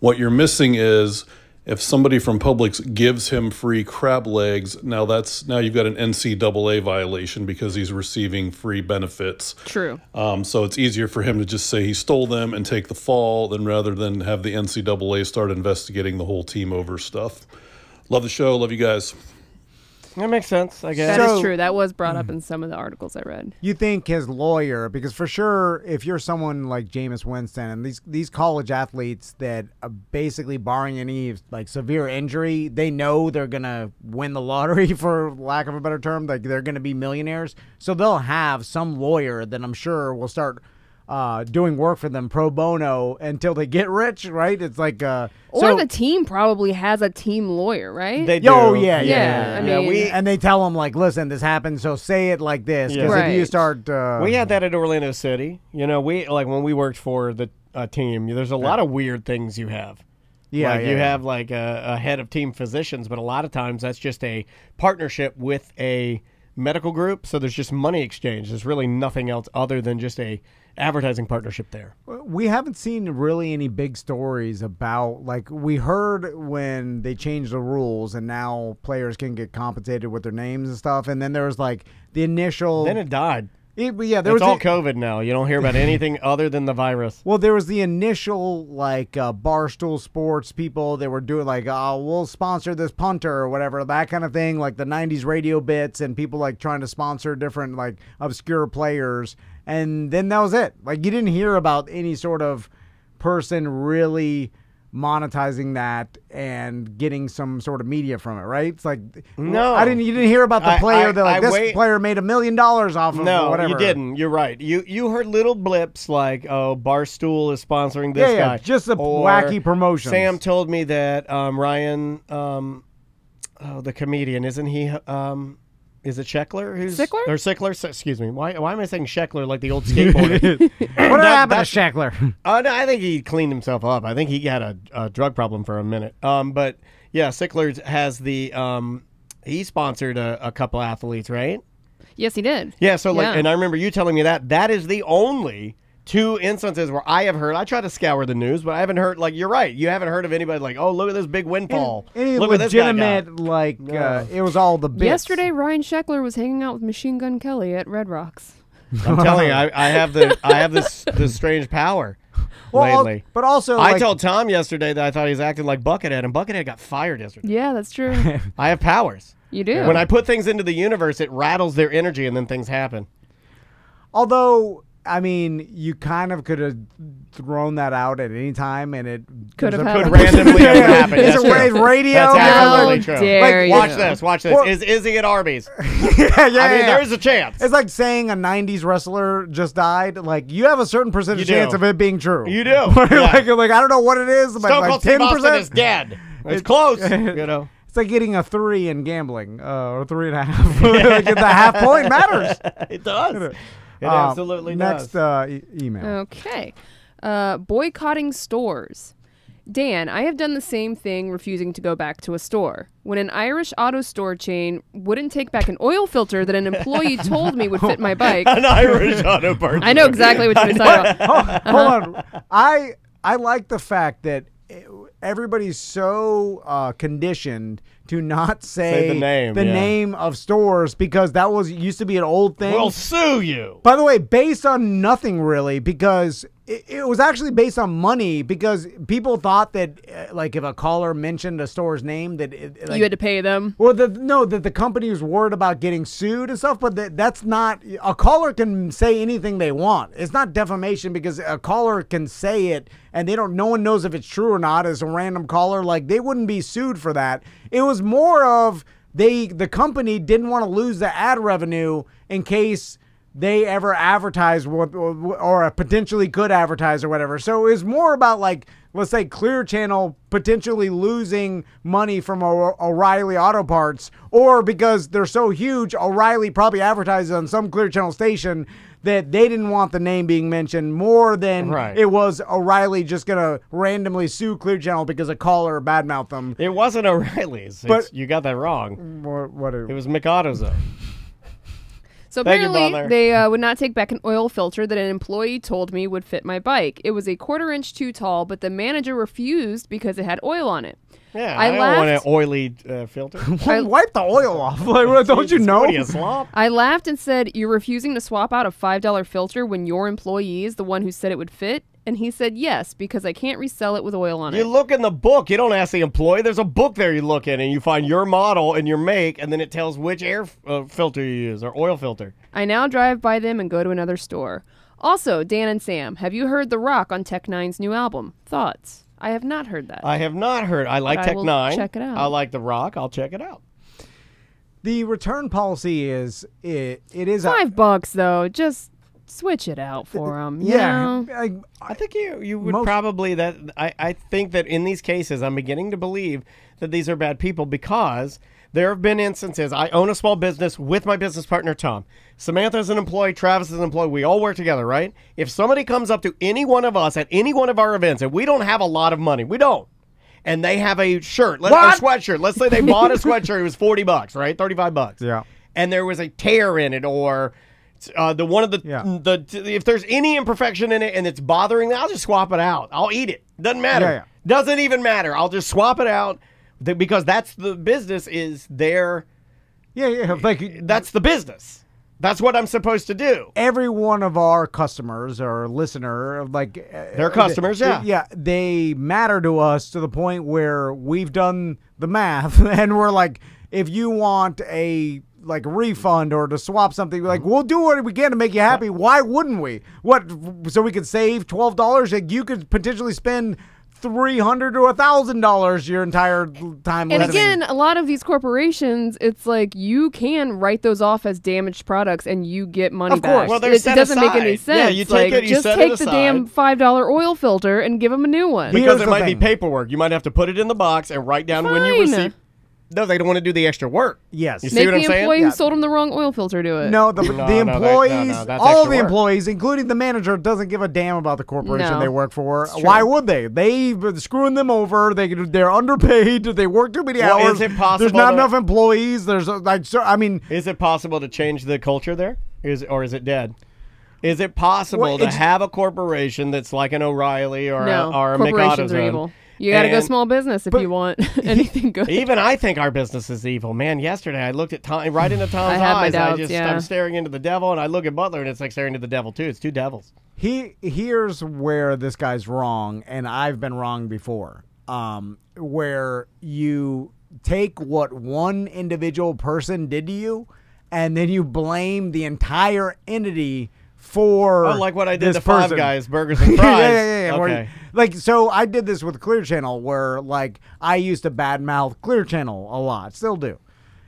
Speaker 7: What you're missing is if somebody from Publix gives him free crab legs, now you've got an NCAA violation because he's receiving free benefits.
Speaker 4: True.
Speaker 7: So it's easier for him to just say he stole them and take the fall rather than have the NCAA start investigating the whole team over stuff. Love the show. Love you guys.
Speaker 2: That makes sense, I guess.
Speaker 4: That
Speaker 1: So-
Speaker 4: is true. That was brought up in some of the articles I read.
Speaker 1: You think his lawyer, because for sure, if you're someone like Jameis Winston and these college athletes that are basically barring any like severe injury, they know they're gonna win the lottery, for lack of a better term, like they're gonna be millionaires. So they'll have some lawyer that I'm sure will start doing work for them pro bono until they get rich, right? It's like
Speaker 4: Or the team probably has a team lawyer, right?
Speaker 2: They do.
Speaker 1: Oh yeah.
Speaker 4: I mean,
Speaker 1: And they tell them like, listen, this happened, so say it like this. Because if you
Speaker 4: Right.
Speaker 1: start,
Speaker 2: We had that at Orlando City. You know, when we worked for the team, there's a lot of weird things you have. You have like a head of team physicians, but a lot of times that's just a partnership with a medical group. So there's just money exchange. There's really nothing else other than just a advertising partnership there.
Speaker 1: We haven't seen really any big stories about, like, we heard when they changed the rules and now players can get compensated with their names and stuff. And then there was like the initial.
Speaker 2: Then it died.
Speaker 1: There
Speaker 2: It's
Speaker 1: was
Speaker 2: all COVID now. You don't hear about anything other than the virus.
Speaker 1: Well, there was the initial like Bar Stool sports people that were doing like, oh, we'll sponsor this punter or whatever, that kind of thing, like the 90s radio bits and people like trying to sponsor different like obscure players. And then that was it. Like you didn't hear about any sort of person really monetizing that and getting some sort of media from it, right? It's like
Speaker 2: No.
Speaker 1: you didn't hear about the player that like this
Speaker 2: wait.
Speaker 1: player made $1 million off of
Speaker 2: No,
Speaker 1: whatever.
Speaker 2: you didn't. You're right. You heard little blips like, oh, Bar Stool is sponsoring this guy.
Speaker 1: Just the
Speaker 2: Or
Speaker 1: wacky promotions.
Speaker 2: Sam told me that Ryan, the comedian, isn't he? Is it Sheckler?
Speaker 4: Sickler?
Speaker 2: Or Sickler? Excuse me. Why am I saying Sheckler like the old skateboarder?
Speaker 1: What happened to Sheckler?
Speaker 2: No, I think he cleaned himself up. I think he had a drug problem for a minute. But yeah, Sickler has the he sponsored a couple athletes, right?
Speaker 4: Yes, he did.
Speaker 2: Yeah. So and I remember you telling me that is the only 2 instances where I have heard. I try to scour the news, but I haven't heard. Like you're right. You haven't heard of anybody like, oh, look at this big windfall.
Speaker 1: Any
Speaker 2: Look what this guy got.
Speaker 1: legitimate, like, it was all the bits.
Speaker 4: Yesterday, Ryan Sheckler was hanging out with Machine Gun Kelly at Red Rocks.
Speaker 2: I'm telling you, I have this strange power lately.
Speaker 1: But also,
Speaker 2: I
Speaker 1: like,
Speaker 2: told Tom yesterday that I thought he was acting like Buckethead, and Buckethead got fired yesterday.
Speaker 4: Yeah, that's true.
Speaker 2: I have powers.
Speaker 4: You do.
Speaker 2: When I put things into the universe, it rattles their energy, and then things happen.
Speaker 1: although, I mean, you kind of could have thrown that out at any time, and it
Speaker 4: Could have
Speaker 2: Could
Speaker 4: happened.
Speaker 2: randomly have happened.
Speaker 1: Is
Speaker 2: That's
Speaker 1: it
Speaker 2: true.
Speaker 1: Wade radio?
Speaker 2: That's absolutely
Speaker 4: How
Speaker 2: true.
Speaker 4: dare
Speaker 2: Watch
Speaker 4: you.
Speaker 2: this. Watch this.
Speaker 1: Well-
Speaker 2: Is Izzy at Arby's?
Speaker 1: yeah.
Speaker 2: I mean, there's a chance.
Speaker 1: It's like saying a '90s wrestler just died. Like you have a certain percentage
Speaker 2: You do.
Speaker 1: chance of it being true.
Speaker 2: You do.
Speaker 1: like,
Speaker 2: Yeah.
Speaker 1: like I don't know what it is, but
Speaker 2: Stone
Speaker 1: like
Speaker 2: Cold Steve Austin
Speaker 1: 10%.
Speaker 2: is dead. It's close. You know.
Speaker 1: It's like getting a 3 in gambling, or 3.5. Like the half point matters.
Speaker 2: It does. It absolutely
Speaker 1: next,
Speaker 2: does.
Speaker 1: email.
Speaker 4: Okay. Boycotting stores. Dan, I have done the same thing refusing to go back to a store. When an Irish auto store chain wouldn't take back an oil filter that an employee told me would fit my bike.
Speaker 2: An Irish auto parts.
Speaker 4: I know exactly what you're talking about.
Speaker 1: Hold on. I like the fact that everybody's so conditioned to not say
Speaker 2: the name,
Speaker 1: of stores because that used to be an old thing.
Speaker 2: We'll sue you.
Speaker 1: By the way, based on nothing really, because it was actually based on money, because people thought that like if a caller mentioned a store's name that
Speaker 4: You had to pay them.
Speaker 1: well, that the company was worried about getting sued and stuff, but that's not. A caller can say anything they want. It's not defamation because a caller can say it, and no one knows if it's true or not. As a random caller, like they wouldn't be sued for that. It was more of the company didn't want to lose the ad revenue in case they ever advertise or potentially could advertise or whatever. So it was more about like, let's say Clear Channel potentially losing money from O'Reilly Auto Parts, or because they're so huge, O'Reilly probably advertises on some Clear Channel station that they didn't want the name being mentioned more than it was O'Reilly just going to randomly sue Clear Channel because a caller badmouthed them.
Speaker 2: It wasn't O'Reilly's. You got that wrong. It was McAutoZone.
Speaker 4: So
Speaker 2: Thank you,
Speaker 4: apparently
Speaker 2: brother.
Speaker 4: they would not take back an oil filter that an employee told me would fit my bike. It was a 1/4 inch too tall, but the manager refused because it had oil on it.
Speaker 2: Yeah,
Speaker 4: I
Speaker 2: I don't want an
Speaker 4: laughed.
Speaker 2: oily filter.
Speaker 1: Wipe the oil off. Like, don't you know?
Speaker 2: What are you, slop?
Speaker 4: I laughed and said, "You're refusing to swap out a $5 filter when your employee is the one who said it would fit?" And he said, "Yes, because I can't resell it with oil on
Speaker 2: You
Speaker 4: it."
Speaker 2: look in the book. You don't ask the employee. There's a book there you look in, and you find your model and your make, and then it tells which air filter you use or oil filter.
Speaker 4: I now drive by them and go to another store. Also, Dan and Sam, have you heard The Rock on Tech Nine's new album? Thoughts? I have not heard that.
Speaker 2: I have not heard. I like
Speaker 4: But I
Speaker 2: Tech
Speaker 4: will
Speaker 2: Nine.
Speaker 4: check it out.
Speaker 2: I like The Rock. I'll check it out.
Speaker 1: The return policy is it is
Speaker 4: $5 though, just switch it out for them.
Speaker 1: Yeah,
Speaker 2: I think you would probably that. I think that in these cases, I'm beginning to believe that these are bad people because there have been instances. I own a small business with my business partner, Tom. Samantha's an employee. Travis is an employee. We all work together, right? If somebody comes up to any one of us at any one of our events and we don't have a lot of money, we don't, and they have a shirt, a sweatshirt. Let's say they bought a sweatshirt. It was $40, right? $35.
Speaker 1: Yeah.
Speaker 2: And there was a tear in it, or if there's any imperfection in it and it's bothering me, I'll just swap it out. I'll eat it. Doesn't matter.
Speaker 1: Yeah.
Speaker 2: Doesn't even matter. I'll just swap it out because that's the business is their.
Speaker 1: Yeah.
Speaker 2: That's the business. That's what I'm supposed to do.
Speaker 1: Every one of our customers or listener,
Speaker 2: they're customers,
Speaker 1: they matter to us to the point where we've done the math and we're like, if you want a refund or to swap something, we'll do what we can to make you happy. Why wouldn't we? So we could save $12? Like, you could potentially spend $300 to $1,000 your entire time.
Speaker 4: And
Speaker 1: listening.
Speaker 4: again, a lot of these corporations, it's like you can write those off as damaged products and you get money back.
Speaker 1: Of course.
Speaker 2: Well, they're
Speaker 4: it
Speaker 2: set
Speaker 4: doesn't make
Speaker 2: aside.
Speaker 4: any sense.
Speaker 2: Yeah, you take it, you
Speaker 4: just
Speaker 2: set
Speaker 4: take
Speaker 2: it
Speaker 4: the
Speaker 2: aside.
Speaker 4: damn $5 oil filter and give them a new one.
Speaker 2: Because
Speaker 1: Here's
Speaker 2: there
Speaker 1: the
Speaker 2: might be
Speaker 1: thing.
Speaker 2: paperwork. You might have to put it in the box and write down when you
Speaker 4: Fine.
Speaker 2: receive. No, they don't want to do the extra work.
Speaker 1: Yes.
Speaker 2: You see
Speaker 4: Make
Speaker 2: what I'm
Speaker 4: the
Speaker 2: saying?
Speaker 4: employee who
Speaker 1: Yeah.
Speaker 4: sold them the wrong oil filter do it.
Speaker 1: No, the employees,
Speaker 2: that's
Speaker 1: all
Speaker 2: extra
Speaker 1: the
Speaker 2: work.
Speaker 1: employees, including the manager, doesn't give a damn about the corporation
Speaker 4: No.
Speaker 1: they work for.
Speaker 4: It's true.
Speaker 1: Why would they? They've been screwing them over. They're underpaid. They work too many
Speaker 2: Well,
Speaker 1: hours.
Speaker 2: is it possible
Speaker 1: There's not
Speaker 2: to-
Speaker 1: enough employees. There's
Speaker 2: Is it possible to change the culture there? Or is it dead? Is it possible to have a corporation that's like an O'Reilly or
Speaker 4: No,
Speaker 2: a
Speaker 4: corporations are
Speaker 2: McAuto's?
Speaker 4: evil. You got to go
Speaker 2: And-
Speaker 4: small business if you want anything good.
Speaker 2: Even I think our business is evil. Man, yesterday I looked at Tom, right into Tom's
Speaker 4: I had my
Speaker 2: eyes.
Speaker 4: doubts,
Speaker 2: I'm staring into the devil, and I look at Butler, and it's like staring into the devil, too. It's two devils.
Speaker 1: Here's where this guy's wrong, and I've been wrong before. Where you take what one individual person did to you, and then you blame the entire entity for
Speaker 2: like what I did
Speaker 1: this
Speaker 2: to Five
Speaker 1: person.
Speaker 2: Guys, burgers and fries.
Speaker 1: yeah.
Speaker 2: Okay.
Speaker 1: So I did this with Clear Channel, where I used to badmouth Clear Channel a lot, still do.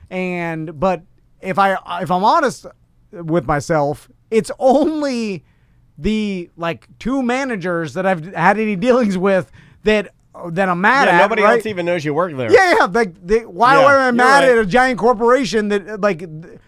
Speaker 1: But if I'm honest with myself, it's only the two managers that I've had any dealings with that I'm mad at.
Speaker 2: Nobody
Speaker 1: right?
Speaker 2: else even knows you work there.
Speaker 1: Yeah. Why am I
Speaker 2: you're
Speaker 1: mad
Speaker 2: right.
Speaker 1: at a giant corporation that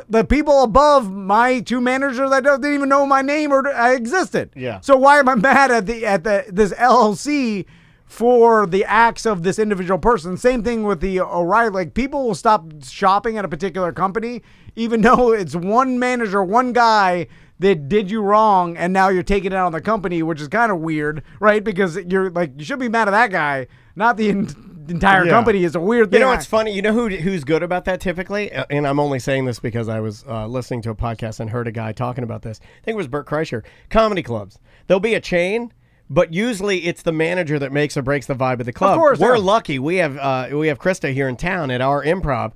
Speaker 1: the people above my two managers that didn't even know my name or I existed?
Speaker 2: Yeah.
Speaker 1: So why am I mad at this LLC for the acts of this individual person? Same thing with the O'Reilly. People will stop shopping at a particular company, even though it's one manager, one guy that did you wrong, and now you're taking it out on the company, which is kind of weird, right? Because you should be mad at that guy, not the entire company. Is a weird thing.
Speaker 2: You know what's funny? You know who's good about that typically? And I'm only saying this because I was listening to a podcast and heard a guy talking about this. I think it was Bert Kreischer. Comedy clubs. There'll be a chain, but usually it's the manager that makes or breaks the vibe of the club.
Speaker 1: Of course,
Speaker 2: we're
Speaker 1: yeah.
Speaker 2: lucky. We have Krista here in town at our improv.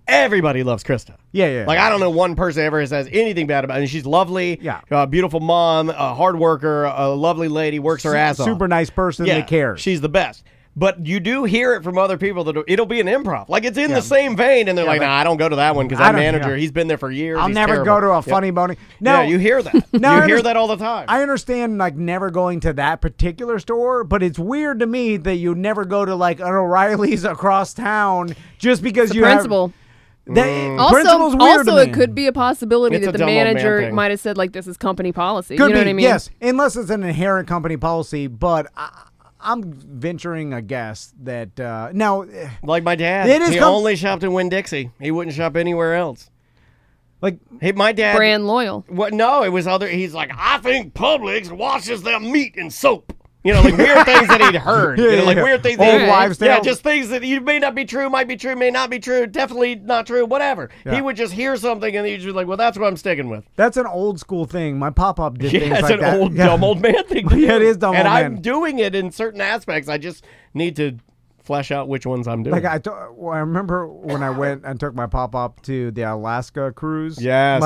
Speaker 2: Everybody loves Krista.
Speaker 1: Yeah.
Speaker 2: I don't know one person ever says anything bad about her. And she's lovely.
Speaker 1: Yeah.
Speaker 2: Beautiful mom, a hard worker, a lovely lady, works her ass off.
Speaker 1: Super nice person that cares.
Speaker 2: She's the best. But you do hear it from other people that it'll be an improv. It's in the same vein, and they're like, nah, I don't go to that one because that manager, he's been there for years.
Speaker 1: I'll
Speaker 2: he's
Speaker 1: never
Speaker 2: terrible.
Speaker 1: go to a funny bone. No,
Speaker 2: you hear that.
Speaker 1: No,
Speaker 2: you hear that all the time.
Speaker 1: I understand never going to that particular store, but it's weird to me that you never go to an O'Reilly's across town just because
Speaker 4: The
Speaker 1: you
Speaker 4: principal.
Speaker 1: principle's weird to me.
Speaker 4: It could be a possibility
Speaker 2: It's
Speaker 4: that
Speaker 2: a
Speaker 4: the
Speaker 2: dumb old man
Speaker 4: manager
Speaker 2: thing.
Speaker 4: might have said this is company policy.
Speaker 1: Could
Speaker 4: you know
Speaker 1: be,
Speaker 4: what I mean?
Speaker 1: yes, unless it's an inherent company policy. But I'm venturing a guess that now,
Speaker 2: Like my dad.
Speaker 1: It is
Speaker 2: he
Speaker 1: com-
Speaker 2: only shopped in Winn-Dixie. He wouldn't shop anywhere else.
Speaker 1: like
Speaker 2: My dad.
Speaker 4: Brand loyal.
Speaker 2: What? No, it was other. He's like, I think Publix washes their meat in soap. Weird things that he'd heard. Weird things.
Speaker 1: Old
Speaker 2: that
Speaker 1: wives'
Speaker 2: Yeah,
Speaker 1: tales.
Speaker 2: just things that may not be true, might be true, may not be true, definitely not true, whatever.
Speaker 1: Yeah.
Speaker 2: He would just hear something and he'd just be like, well, that's what I'm sticking with.
Speaker 1: that's an old school thing. My pop-up did things
Speaker 2: Yeah, it's
Speaker 1: like
Speaker 2: an
Speaker 1: that.
Speaker 2: old,
Speaker 1: Yeah.
Speaker 2: dumb old man thing to do.
Speaker 1: Yeah, it is dumb
Speaker 2: and
Speaker 1: old
Speaker 2: I'm
Speaker 1: man.
Speaker 2: doing it in certain aspects. I just need to flesh out which ones I'm doing.
Speaker 1: I remember when I went and took my pop-up to the Alaska cruise.
Speaker 2: Yes.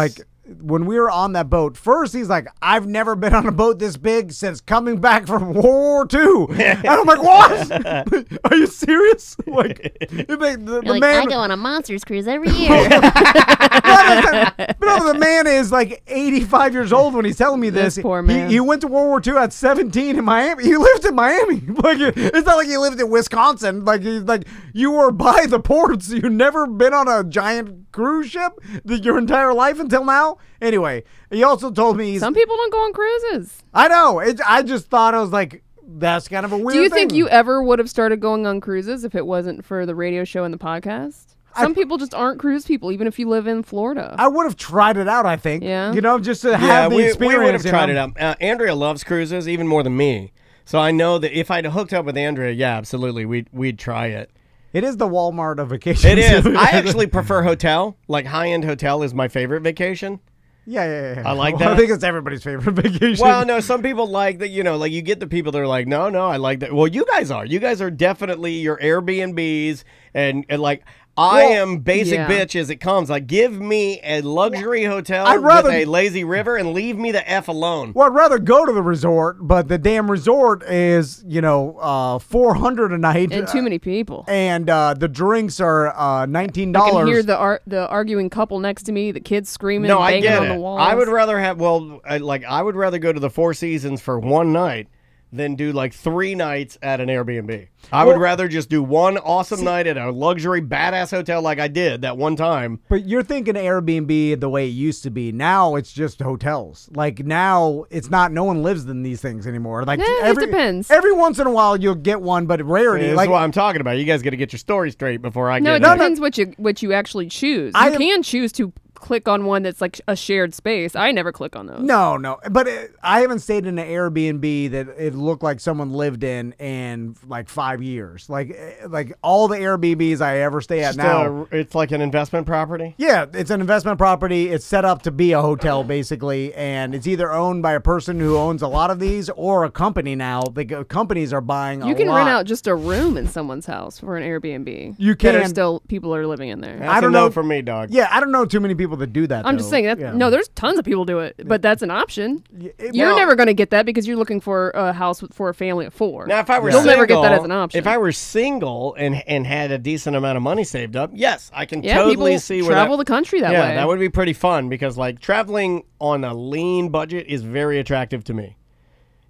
Speaker 1: when we were on that boat, first he's like, I've never been on a boat this big since coming back from World War II. And I'm like, what? Are you serious? Like, the man,
Speaker 8: I go on a monsters cruise every year.
Speaker 1: but no, the man is like 85 years old when he's telling me this.
Speaker 4: Poor man.
Speaker 1: He went to World War II at 17 in Miami. He lived in Miami. Like, it's not like he lived in Wisconsin. Like, he's like, you were by the ports. You've never been on a giant cruise ship your entire life until now. Anyway, he also told me
Speaker 4: Some people don't go on cruises.
Speaker 1: I know. I just thought I was like, that's kind of a weird
Speaker 4: Do you
Speaker 1: thing.
Speaker 4: think you ever would have started going on cruises if it wasn't for the radio show and the podcast? Some people just aren't cruise people, even if you live in Florida.
Speaker 1: I would have tried it out, I think.
Speaker 4: Yeah.
Speaker 1: You know, just to have the experience.
Speaker 2: We would have tried
Speaker 1: you
Speaker 2: it
Speaker 1: know?
Speaker 2: out. Andrea loves cruises even more than me. So I know that if I'd hooked up with Andrea, yeah, absolutely, we'd try it.
Speaker 1: It is the Walmart of vacations.
Speaker 2: It is. I actually prefer hotel. Like high-end hotel is my favorite vacation.
Speaker 1: Yeah.
Speaker 2: I like
Speaker 1: Well,
Speaker 2: that.
Speaker 1: I think it's everybody's favorite vacation.
Speaker 2: Well, no, some people like that, you know, like you get the people that are like, no, I like that. Well, you guys are. You guys are definitely your Airbnbs and like I am basic bitch as it comes. Like, give me a luxury hotel with a lazy river and leave me the F alone.
Speaker 1: Well, I'd rather go to the resort, but the damn resort is, $400 a night.
Speaker 4: And too many people.
Speaker 1: And the drinks are $19.
Speaker 4: I can hear the arguing couple next to me, the kids screaming and banging on the walls.
Speaker 2: I would rather have, I would rather go to the Four Seasons for one night than do like 3 nights at an Airbnb. I would rather just do one awesome night at a luxury badass hotel like I did that one time.
Speaker 1: But you're thinking Airbnb the way it used to be. Now it's just hotels. Like now it's not. No one lives in these things anymore. Like
Speaker 4: it depends.
Speaker 1: Every once in a while you'll get one, but rarity.
Speaker 2: That's what I'm talking about. You guys got to get your story straight before I get
Speaker 4: it depends what you actually choose. You can choose to click on one that's like a shared space. I never click on those.
Speaker 1: No. But I haven't stayed in an Airbnb that it looked like someone lived in like 5 years. Like all the Airbnbs I ever stay at now.
Speaker 2: It's like an investment property?
Speaker 1: Yeah, it's an investment property. It's set up to be a hotel, basically, and it's either owned by a person who owns a lot of these or a company now. The companies are buying a lot.
Speaker 4: You can rent out just a room in someone's house for an Airbnb.
Speaker 1: You can.
Speaker 4: That are still people are living in there.
Speaker 2: That's
Speaker 1: I don't
Speaker 2: know
Speaker 1: know
Speaker 2: for me, dog.
Speaker 1: Yeah, I don't know too many people that do that.
Speaker 4: I'm just saying that.
Speaker 1: Yeah.
Speaker 4: No, there's tons of people do it, but that's an option. You're never going to get that because you're looking for a house for a family of 4.
Speaker 2: Now, if I were
Speaker 4: you'll
Speaker 2: single,
Speaker 4: never get that as an option.
Speaker 2: If I were single and had a decent amount of money saved up, yes, I can
Speaker 4: totally
Speaker 2: totally see where
Speaker 4: travel the country that way.
Speaker 2: Yeah, that would be pretty fun because like traveling on a lean budget is very attractive to me.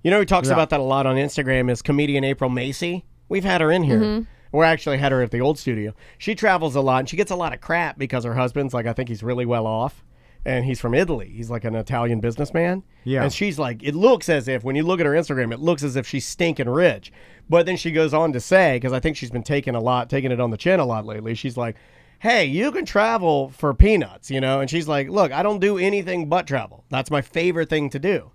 Speaker 2: You know who talks about that a lot on Instagram is comedian April Macy. We've had her in here.
Speaker 4: Mm-hmm.
Speaker 2: We actually had her at the old studio. She travels a lot and she gets a lot of crap because her husband's like, I think he's really well off. And he's from Italy. He's like an Italian businessman. Yeah. And she's like, it looks as if, when you look at her Instagram, it looks as if she's stinking rich. But then she goes on to say, because I think she's been taking it on the chin a lot lately. She's like, hey, you can travel for peanuts, And she's like, look, I don't do anything but travel. That's my favorite thing to do.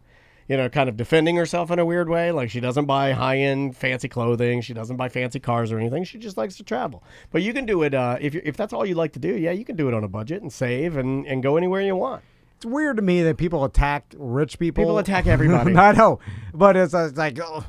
Speaker 2: Kind of defending herself in a weird way. Like she doesn't buy high-end fancy clothing. She doesn't buy fancy cars or anything. She just likes to travel. But you can do it if that's all you like to do. Yeah, you can do it on a budget and save and go anywhere you want.
Speaker 1: It's weird to me that people attack rich people.
Speaker 2: People attack everybody.
Speaker 1: I know, but it's like, oh,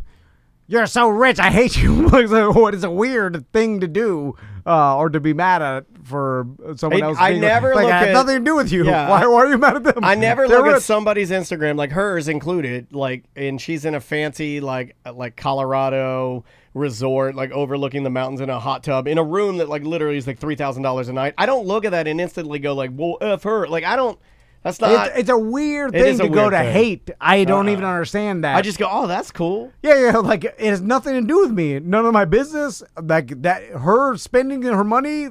Speaker 1: you're so rich, I hate you. What is a weird thing to do or to be mad at for someone else?
Speaker 2: I never look
Speaker 1: I
Speaker 2: at
Speaker 1: had nothing to do with you.
Speaker 2: Yeah,
Speaker 1: why are you mad at them?
Speaker 2: I never
Speaker 1: They're
Speaker 2: look
Speaker 1: rich.
Speaker 2: at somebody's Instagram, like hers included, and she's in a fancy like Colorado resort, like overlooking the mountains in a hot tub in a room that like literally is like $3,000 a night. I don't look at that and instantly go like, well, F her. Like I don't. That's not.
Speaker 1: It's a weird thing to go to hate. I don't even understand that.
Speaker 2: I just go, oh, that's cool.
Speaker 1: Yeah. Like it has nothing to do with me. None of my business. Like that, her spending her money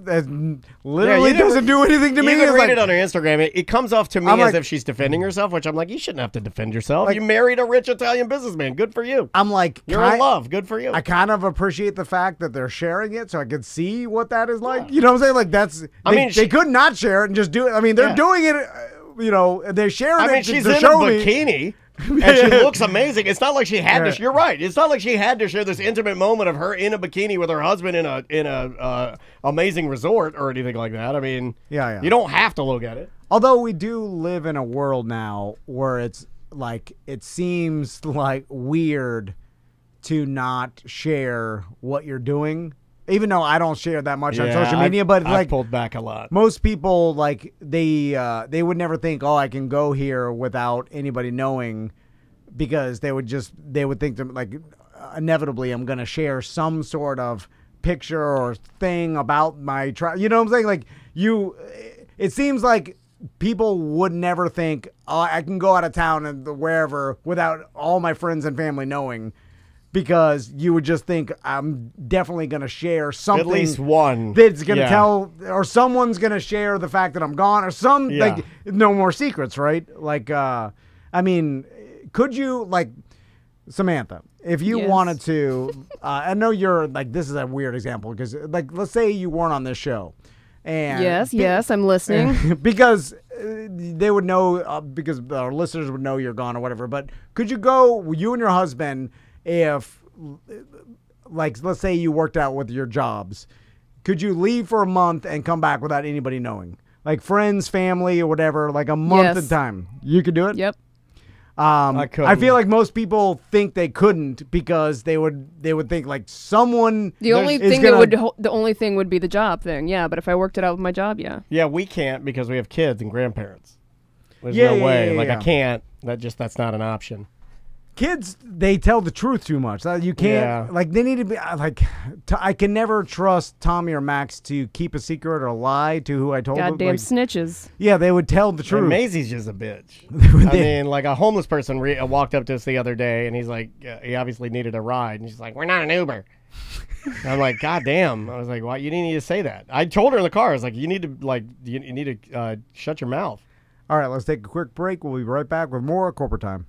Speaker 1: literally doesn't do anything to me.
Speaker 2: You can read
Speaker 1: like,
Speaker 2: it on her Instagram. It comes off to me as if she's defending herself, which I'm like, you shouldn't have to defend yourself. Like, you married a rich Italian businessman. Good for you.
Speaker 1: I'm like,
Speaker 2: you're in love. Good for you.
Speaker 1: I kind of appreciate the fact that they're sharing it, so I could see what that is like. You know what I'm saying? Like that's. They could not share it and just do it. I mean, they're doing it. They're sharing it.
Speaker 2: I mean, she's in a bikini. And she looks amazing. It's not like she had to. You're right. It's not like she had to share this intimate moment of her in a bikini with her husband in a amazing resort or anything like that. I mean, you don't have to look at it.
Speaker 1: Although we do live in a world now where it's like it seems like weird to not share what you're doing. even though I don't share that much on
Speaker 2: Yeah,
Speaker 1: social media, but
Speaker 2: I've
Speaker 1: like
Speaker 2: pulled back a lot.
Speaker 1: most people, like they would never think, oh, I can go here without anybody knowing, because they would think that, like, inevitably I'm gonna share some sort of picture or thing about my you know what I'm saying? Like it seems like people would never think, oh, I can go out of town and wherever without all my friends and family knowing, because you would just think I'm definitely going to share something.
Speaker 2: At least one.
Speaker 1: That's going to tell, or someone's going to share the fact that I'm gone, or like, no more secrets, right? Like, I mean, could you, like, Samantha, if you wanted to, I know you're, like, this is a weird example, because, like, let's say you weren't on this show. And
Speaker 4: Yes, I'm listening.
Speaker 1: because they would know, because our listeners would know you're gone or whatever. But could you go, you and your husband, if, like, let's say you worked out with your jobs, could you leave for a month and come back without anybody knowing? Like friends, family, or whatever, like a month at a time. You could do it?
Speaker 4: Yep.
Speaker 1: I feel like most people think they couldn't, because they would think, like, someone.
Speaker 4: The only thing would be the job thing. Yeah, but if I worked it out with my job, yeah.
Speaker 2: Yeah, we can't, because we have kids and grandparents. There's no way. I can't. That's not an option.
Speaker 1: Kids, they tell the truth too much. You can't, like, they need to be, like, I can never trust Tommy or Max to keep a secret or lie to who I told them.
Speaker 4: Goddamn snitches.
Speaker 1: Yeah, they would tell the truth.
Speaker 2: And Maisie's just a bitch. I mean, like, a homeless person walked up to us the other day, and he's like, he obviously needed a ride, and she's like, we're not an Uber. And I'm like, God damn. I was like, why? You didn't need to say that. I told her in the car, I was like, you need to shut your mouth.
Speaker 1: All right, let's take a quick break. We'll be right back with more Corporate Time.